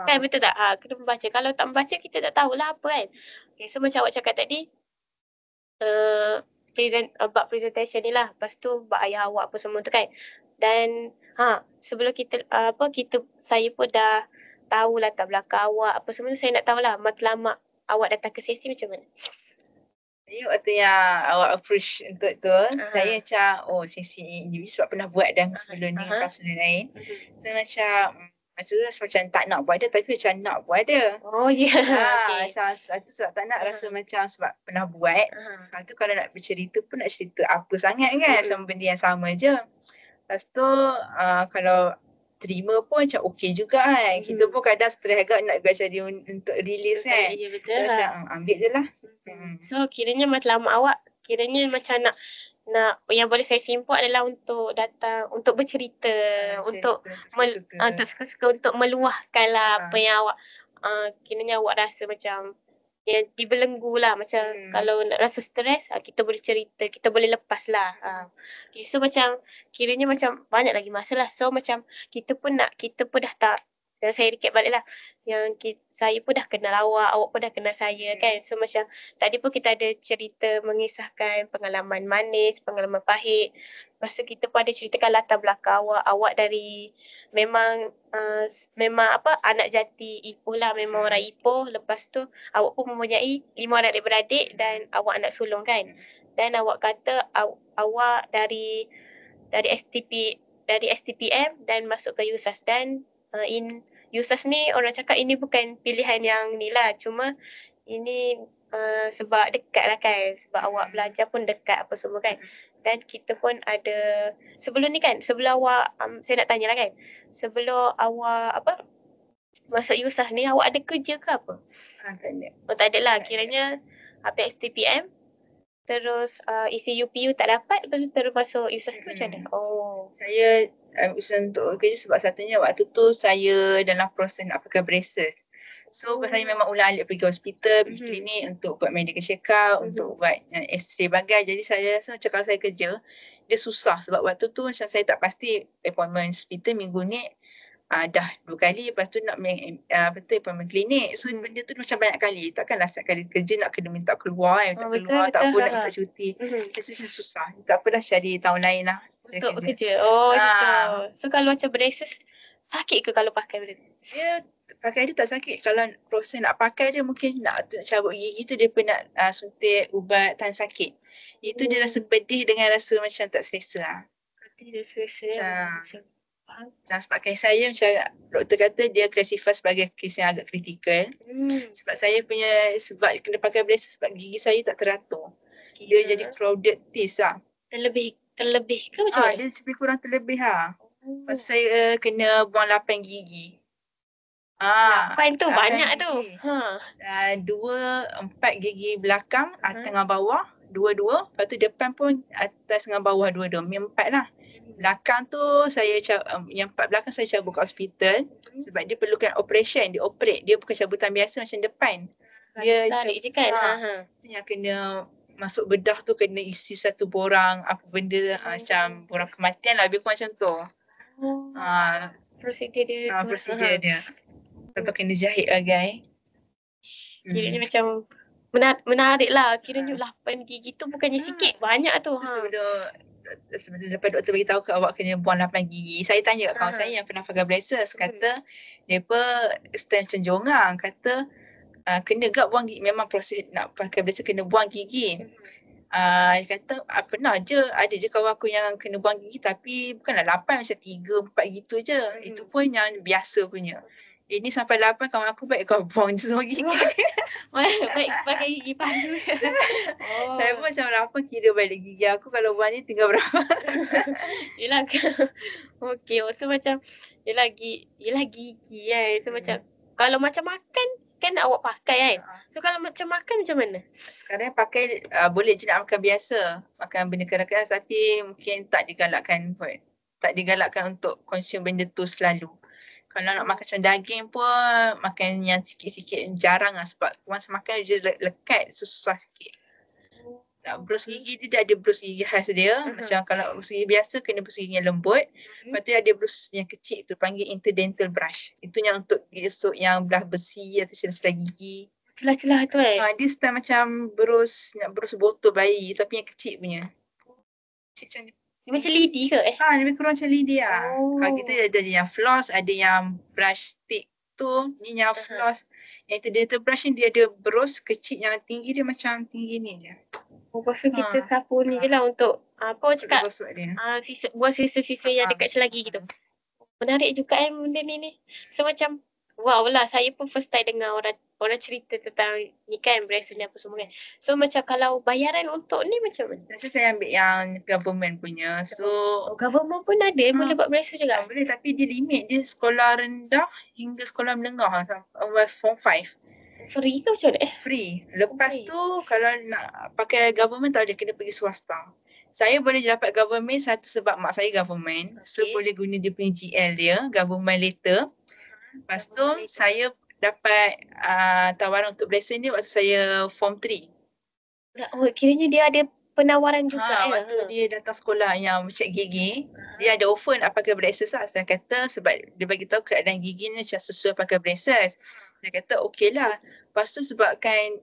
Kan betul tak? Kena membaca. Kalau tak membaca kita tak tahulah apa kan. Okay, so macam awak cakap tadi presentation ni lah. Lepas tu bab ayah awak apa semua tu kan. Dan sebelum saya pun dah tahu latar belakang awak apa semua tu, saya nak tahulah matlamat awak datang ke sesi macam mana. Waktu yang awak approach untuk tu, saya macam sesi ni sebab pernah buat dah sebelum ni kasus lain. So macam Maksudnya macam tak nak buat dia tapi macam nak buat dia. Oh ya. Okay. Macam satu sebab tak nak rasa macam sebab pernah buat. Lepas tu kalau nak bercerita pun nak cerita apa sangat kan, sama benda yang sama je. Lepas tu kalau terima pun macam okey juga kan. Kita pun kadang stres agak nak gacha dia untuk release kan. Ya betul Terus ambil je lah. So kiranya matlamat awak kiranya macam nak yang boleh saya simpul adalah untuk datang untuk bercerita, untuk suka-suka untuk meluahkan lah apa yang awak kiranya awak rasa macam yang dibelenggu lah macam kalau nak rasa stres kita boleh cerita, kita boleh lepas lah. Okay, so macam kiranya macam banyak lagi masalah. So macam kita pun dah tak, dan saya recap balik lah yang saya pun dah kenal awak pun dah kenal saya kan. So macam tadi pun kita ada cerita mengisahkan pengalaman manis, pengalaman pahit. Lepas tu kita pun ada ceritakan latar belakang awak dari memang anak jati Ipoh lah, memang orang Ipoh. Lepas tu awak pun mempunyai 5 anak beradik dan awak anak sulung kan. Dan awak kata awak dari STPM dan masuk ke USAS dan USAS ni orang cakap ini bukan pilihan yang ni lah, cuma ini sebab dekat lah kan, sebab awak belajar pun dekat apa semua kan. Dan kita pun ada sebelum ni kan, sebelum awak saya nak tanya lah kan, sebelum awak masuk USAS ni awak ada kerja ke apa? Tak ada. Tak ada lah, kiranya apa STPM terus isi UPU tak dapat, lepas tu terus masuk USAS tu macam mana? Saya usaha untuk kerja sebab satunya waktu tu saya dalam proses nak pakai braces. So saya memang ulang-alik pergi hospital, pergi klinik untuk buat medical check up, untuk buat x-ray bagai. Jadi saya rasa macam kalau saya kerja, dia susah sebab waktu tu macam saya tak pasti appointment hospital minggu ni dah 2 kali, lepas tu nak appointment klinik. So benda tu macam banyak kali. Takkanlah setiap kali kerja nak kena minta keluar keluar, tak apa nak minta cuti. Itu susah. Tak apa dah cari tahun lain lah. Untuk kerja. Gitu. So kalau macam braces, sakit ke kalau pakai benda tu? Dia pakai dia tak sakit. Kalau proses nak pakai dia mungkin nak cabut gigi tu dia pun nak suntik ubat tahan sakit. Itu dia rasa pedih dengan rasa macam tak selesa lah. Dia selesa macam sebab kes saya macam doktor kata dia classify sebagai kes yang agak kritikal. Sebab saya punya sebab kena pakai braces sebab gigi saya tak teratur. Dia jadi crowded teeth lah. Terlebih ke macam mana? Dia lebih kurang terlebih lah. Lepas saya kena buang 8 gigi. 8 tu banyak tu. 4 gigi belakang, tengah bawah, 2. Lepas tu depan pun atas dengan bawah 2. 4 lah. Belakang tu yang 4 belakang saya cabut kat hospital sebab dia perlukan operation, dia operate. Dia bukan cabutan biasa macam depan. Dia tarik je kan. Tu yang kena masuk bedah tu kena isi satu borang apa benda macam borang kematian lah, lebih kurang macam tu. Prosedur dia. Lepas kena jahit bagai. Kiranya macam menarik lah. Kiranya 8 gigi tu bukannya sikit, banyak tu. Sebenarnya lepas doktor beritahu ke awak kena buang 8 gigi. Saya tanya kat kawan saya yang pernah pakai braces, kata dia stand macam jongang, kata kena gak buang gigi. Memang proses nak pakai braces kena buang gigi. Dia kata pernah je, ada je kawan aku yang kena buang gigi tapi bukanlah 8, macam 3, 4 gitu je. Itu pun yang biasa punya. Ini sampai 8 kawan aku baik kau buang je semua gigi. Baik pakai gigi palsu. Saya pun macam 8 kira balik gigi aku, kalau buang ni tinggal berapa. Yelah okay, so macam yelah gigi kan. So macam kalau macam makan kan awak pakai kan. So kalau macam makan macam mana? Sekarang pakai boleh je nak makan biasa, makan benda keras-keras, tapi mungkin tak digalakkan untuk konsum benda tu selalu. Kalau nak makan macam daging pun makan yang sikit-sikit, jarang lah sebab masa makan je lekat, susah sikit. Nak brus gigi dia ada brus gigi khas dia. Macam kalau brus gigi biasa kena brus gigi yang lembut. Lepas tu ada brus yang kecil tu panggil interdental brush. Itu yang untuk esok yang belah besi atau celah gigi. Celah-celah tu dia style macam nak brus botol bayi tapi yang kecil punya. Kecil macam lidi ke? Lebih kurang macam lidi lah. Kalau kita ada yang floss, ada yang brush stick tu. Ni yang floss. Yang interdental brush ni dia ada brus kecil yang tinggi dia macam tinggi ni je. Lepas tu kita sapu ni je lah untuk apa cakap buat sisa-sisa yang dekat celah gigi tu. menarik juga benda ni. So macam wow lah, saya pun first time dengar orang cerita tentang ni kan, braces ni apa semua kan. So macam kalau bayaran untuk ni macam mana? Rasa saya ambil yang government punya. So Government pun ada boleh buat braces juga? boleh, tapi dia limit dia sekolah rendah hingga sekolah menengah form 5. Free ke macam mana? Free. Lepas Free. tu kalau nak pakai government tak boleh, kena pergi swasta. Saya boleh dapat government satu sebab mak saya government. So boleh guna dia punya GL dia, government letter. Lepas tu saya dapat tawaran untuk braces ni waktu saya form 3. Oh, kiranya dia ada penawaran juga waktu dia datang sekolah yang cek gigi, dia ada offer nak pakai braces lah. Saya kata sebab dia bagi tahu keadaan gigi ni macam sesuai pakai braces. Saya kata okey lah. Lepas tu sebabkan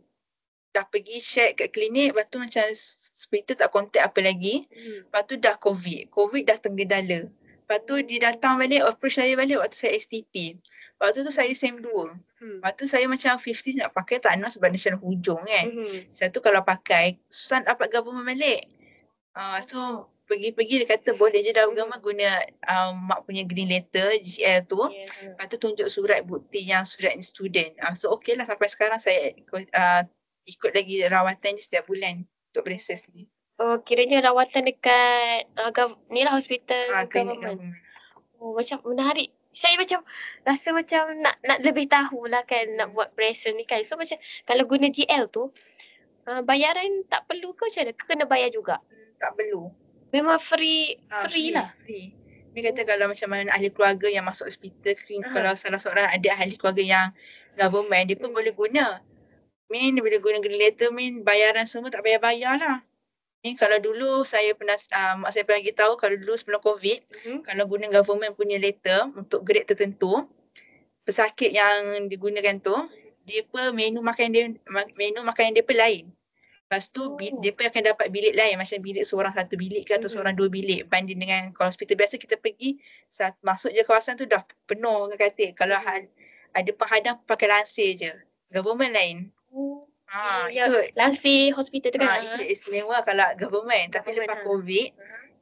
dah pergi check kat klinik, lepas tu macam hospital tak contact apa lagi. Lepas tu dah COVID dah tergendala. Lepas tu dia datang balik, approach saya balik waktu saya STP. Waktu tu saya SEM 2. Lepas tu saya macam 50 nak pakai tak nak sebab dia macam hujung kan. Satu kalau pakai, susah nak dapat government balik. So pergi-pergi dia kata boleh je dah government guna mak punya green letter, GL tu. Lepas tu tunjuk surat bukti yang surat student. So okey lah sampai sekarang saya ikut lagi rawatan ni setiap bulan untuk braces ni. Oh, kiranya rawatan dekat ni lah hospital government. Oh, macam menarik. Saya macam rasa macam nak lebih tahu lah kan nak buat braces ni kan. So macam kalau guna GL tu bayaran tak perlu ke macam mana? Kena bayar juga? Tak perlu. Memang free lah. Free. Dia kata kalau macam mana ahli keluarga yang masuk hospital screen, kalau salah seorang ada ahli keluarga yang government, dia pun boleh guna. Dia boleh guna green letter, bayaran semua tak bayar-bayar lah. Kalau dulu saya pernah, mak saya pernah tahu kalau dulu sebelum COVID, kalau guna government punya letter untuk grade tertentu, pesakit yang digunakan tu, dia pun menu makanan dia pun lain. Lepas tu dia pun akan dapat bilik lain, macam bilik seorang satu bilik ke atau seorang 2 bilik. Banding dengan kalau hospital biasa kita pergi, masuk je kawasan tu dah penuh dengan katil. Kalau ada penghadang pakai lansir je. Government lain. Itu lansir hospital tu kan. Itu istimewa kalau government. Tapi lepas COVID,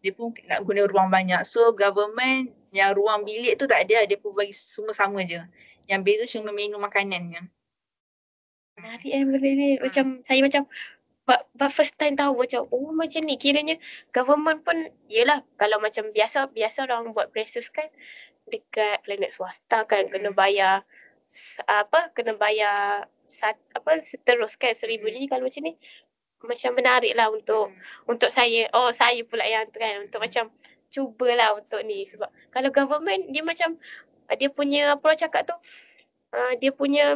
dia pun nak guna ruang banyak. So government yang ruang bilik tu tak ada, dia pun bagi semua sama je. Yang beza cuma menu makanannya. Menarik benda ni. Macam saya macam first time tahu macam macam ni. Kiranya government pun yelah kalau macam biasa orang buat braces kan dekat klinik swasta kan kena bayar kena bayar seterus kan 1,000 ni. Kalau macam ni macam menarik lah untuk saya. Saya pula yang tu kan untuk macam cubalah untuk ni. Sebab kalau government dia macam dia punya apa orang cakap tu dia punya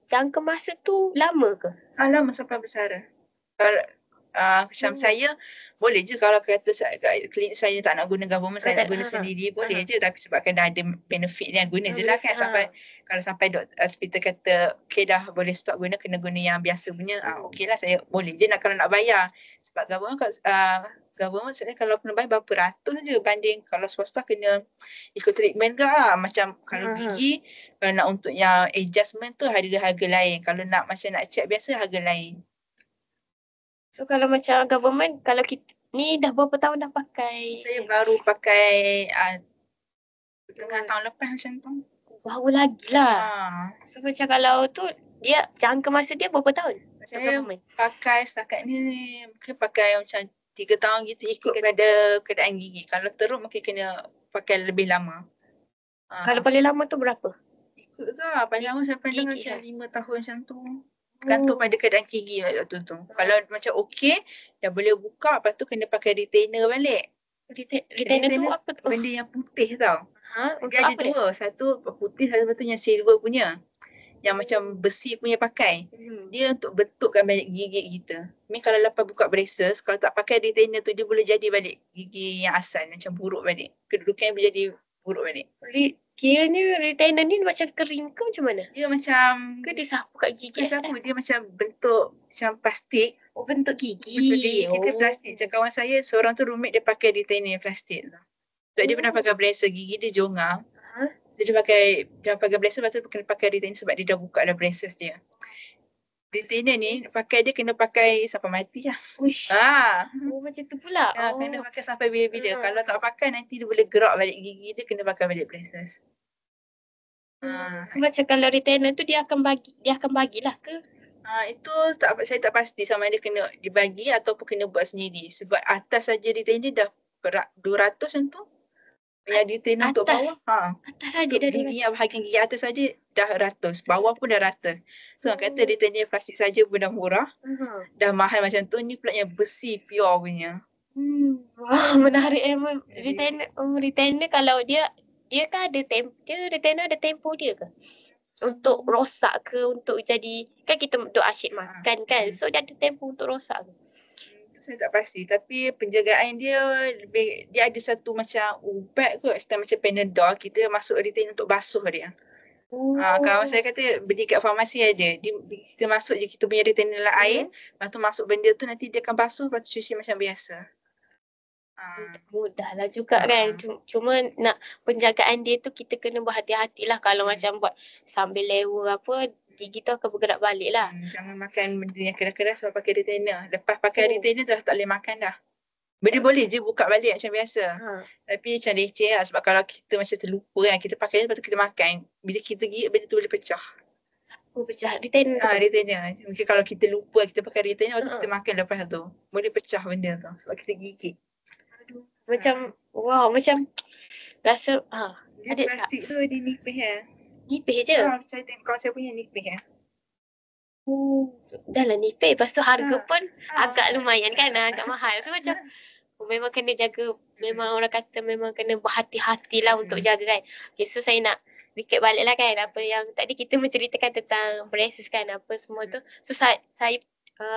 jangka masa tu lama ke? Lama sampai bersara. Kalau macam saya boleh je kalau kata klinik saya tak nak guna government, saya nak guna sendiri boleh je, tapi sebabkan dah ada benefit yang guna je lah kan. Sampai hospital kata okey dah boleh stop guna, kena guna yang biasa punya, okey lah saya boleh je kalau nak bayar. Sebab government saya kalau kena bayar berapa ratus je banding kalau swasta kena ikut treatment ke macam kalau gigi kalau nak untuk yang adjustment tu ada harga lain, kalau nak macam nak check biasa harga lain. So kalau macam government, kalau kita ni dah berapa tahun dah pakai? Saya baru pakai tengah tahun lepas macam tu. Baru lagi lah. So macam kalau tu dia jangka masa dia berapa tahun? Saya pakai setakat ni mungkin pakai macam 3 tahun gitu ikut pada keadaan gigi. Kalau teruk mungkin kena pakai lebih lama. Kalau paling lama tu berapa? Ikut ke paling lama saya pernah dengar macam 5 tahun macam tu. Gantung pada keadaan gigi waktu tu. Kalau macam okey, dah boleh buka, lepas tu kena pakai retainer balik. Retainer tu apa tu? Benda yang putih tau. Dia ada apa dua. Satu putih, satu yang silver punya. Yang macam besi punya pakai. Dia untuk betulkan balik gigi kita. Kalau lepas buka braces, kalau tak pakai retainer tu, dia boleh jadi balik gigi yang asal. Macam buruk balik. Kedudukannya boleh jadi buruk balik. Kiranya retainer ni macam kering ke macam mana? Dia macam ke dia sapu kat gigi? Dia macam bentuk macam plastik. Bentuk gigi. Bentuk gigi kita plastik. Macam kawan saya seorang tu roommate dia pakai retainer plastik tu. Sebab dia pernah pakai braces, gigi dia jongang. Dia pakai braces, lepas tu kena pakai retainer sebab dia dah buka dah braces dia. retainer ni pakai dia kena pakai sampai mati lah. Uish. Ah. Oh macam tu pula. Kena pakai sampai bila-bila. Kalau tak pakai nanti dia boleh gerak balik gigi dia, kena pakai balik braces. So macam kalau retainer tu dia akan bagilah ke? Itu saya tak pasti sama ada kena dibagi ataupun kena buat sendiri. Sebab atas saja retainer dah berat 200 macam tu. Yang retainer untuk bawah. Atas saja untuk dah gigi yang bahagian gigi atas saja dah 100. Bawah pun dah 100. So kata retainer plastik saja pun dah murah. Dah mahal macam tu. Ni pula yang besi pure punya. Wah, menarik retainer kalau dia kan ada retainer ada tempoh dia ke? Untuk rosak ke, untuk jadi, kan kita duk asyik makan kan, so dia ada tempoh untuk rosak ke? Saya tak pasti, tapi penjagaan dia dia ada satu macam ubat kot, style macam Panadol, kita masuk retainer untuk basuh dia. Kalau saya kata beli kat farmasi ada, kita masuk je kita punya retainer dalam air, lepas tu masuk benda tu nanti dia akan basuh, lepas tu cuci macam biasa. Mudahlah juga kan. Cuma nak penjagaan dia tu kita kena berhati-hatilah kalau macam buat sambil lewa apa, gigi tu akan bergerak balik lah. Jangan makan benda yang keras-keras sebab pakai retainer. Lepas pakai retainer dah tak boleh makan dah. Benda boleh je buka balik macam biasa. Tapi macam leceh lah sebab kalau kita macam terlupa kan, kita pakai lepas tu kita makan. Bila kita gigit benda tu boleh pecah. Pecah retainer tu? Retainer. Mungkin kalau kita lupa kita pakai retainer lepas tu kita makan lepas tu. Boleh pecah benda tu sebab kita gigit. Macam macam rasa dia plastik tu dia nipis kan. Nipis je? Saya tengok kawan saya punya nipis kan. Dah lah nipis. Lepas tu harga pun agak lumayan kan, agak mahal. So macam memang kena jaga, memang orang kata memang kena berhati-hatilah untuk jaga kan. Okay, so saya nak recap balik lah kan apa yang tadi kita menceritakan tentang braces kan, apa semua tu. So saya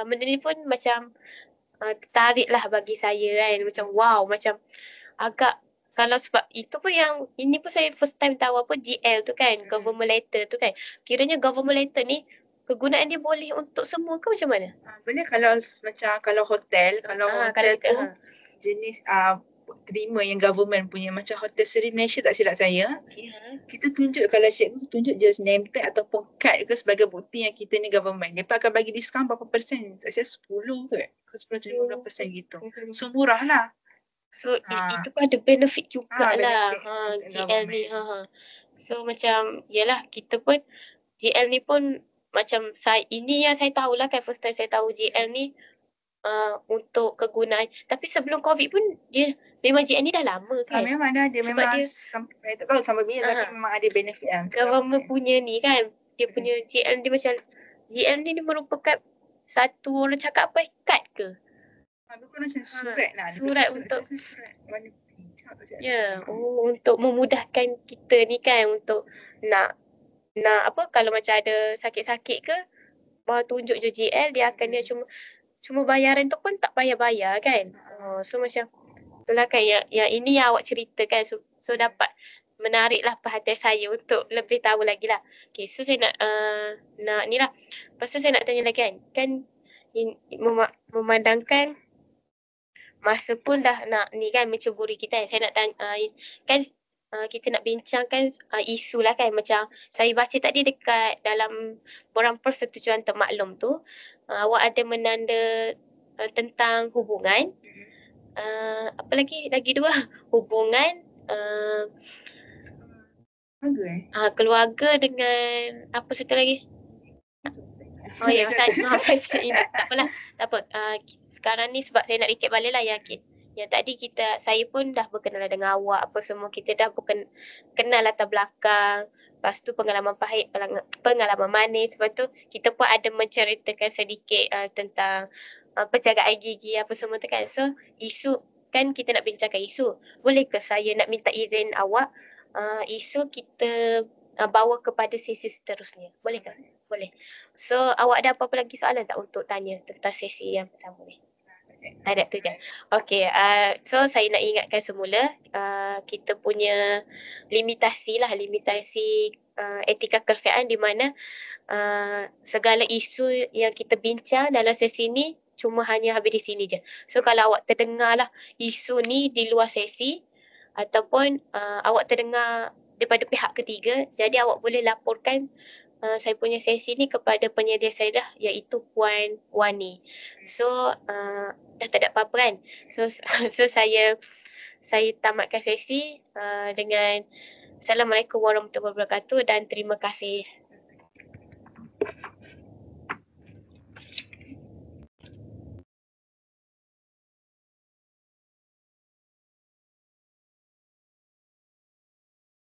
benda ni pun macam tertarik lah bagi saya kan, macam wow, macam agak, kalau sebab itu pun yang ini pun saya first time tahu apa GL tu kan, government letter tu kan. Kiranya government letter ni kegunaan dia boleh untuk semua ke macam mana? Boleh kalau hotel, kalau hotel tu jenis terima yang government punya, macam Hotel Seri Malaysia tak silap saya. Kita tunjuk, kalau cikgu tunjuk je name tag ataupun kad ke sebagai bukti yang kita ni government. Mereka akan bagi diskaun berapa persen? Tak silap 10 ke? 10-15% gitu. So murah lah. So itu pun ada benefit jugalah GL ni. So macam yalah, kita pun GL ni pun macam ini yang saya tahulah kan, first time saya tahu GL ni untuk kegunaan. Tapi sebelum COVID pun dia memang GL ni dah lama kan. Memang dah ada. Sebab memang saya tak tahu sampai bila tapi memang ada benefit lah. Government punya ni kan, dia punya GL dia macam, GL ni dia merupakan satu, orang cakap apa, kad ke? Bukan macam surat lah. Surat untuk surat warna hijau. untuk memudahkan kita ni kan, untuk nak apa, kalau macam ada sakit-sakit ke, bawa tunjuk je GL, dia akan dia cuma bayaran tu pun tak payah bayar kan. So macam itulah kan yang ini yang awak ceritakan, so dapat menariklah perhatian saya untuk lebih tahu lagi lah. Okay, so saya nak ni lah. Lepas tu saya nak tanya lagi kan memandangkan masa pun dah nak ni kan menceburi kita kan. Saya nak tanya kan kita nak bincangkan isu lah kan. Macam saya baca tadi dekat dalam borang persetujuan termaklum tu, awak ada menanda tentang hubungan, apa lagi dua, hubungan keluarga dengan apa satu lagi. Saya tak ingat. Tak apalah. Tak apa. Sekarang ni sebab saya nak recap balik lah yang tadi saya pun dah berkenalan dengan awak, apa semua, kita dah kenal latar belakang, lepas tu pengalaman pahit, pengalaman manis, lepas tu kita pun ada menceritakan sedikit tentang penjagaan gigi apa semua tu kan. So isu kan, kita nak bincangkan isu. Boleh ke saya nak minta izin awak isu kita bawa kepada sesi seterusnya? Boleh ke? Boleh. So awak ada apa-apa lagi soalan tak untuk tanya tentang sesi yang pertama ni? Tak ada tu je. Okay, so saya nak ingatkan semula kita punya limitasi etika kesihatan, di mana segala isu yang kita bincang dalam sesi ni cuma hanya habis di sini je. So kalau awak terdengar lah isu ni di luar sesi, ataupun awak terdengar daripada pihak ketiga, jadi awak boleh laporkan saya punya sesi ni kepada penyedia saya dah, iaitu Puan Wani. So dah tak ada apa-apa kan. So saya tamatkan sesi dengan Assalamualaikum warahmatullahi wabarakatuh dan terima kasih.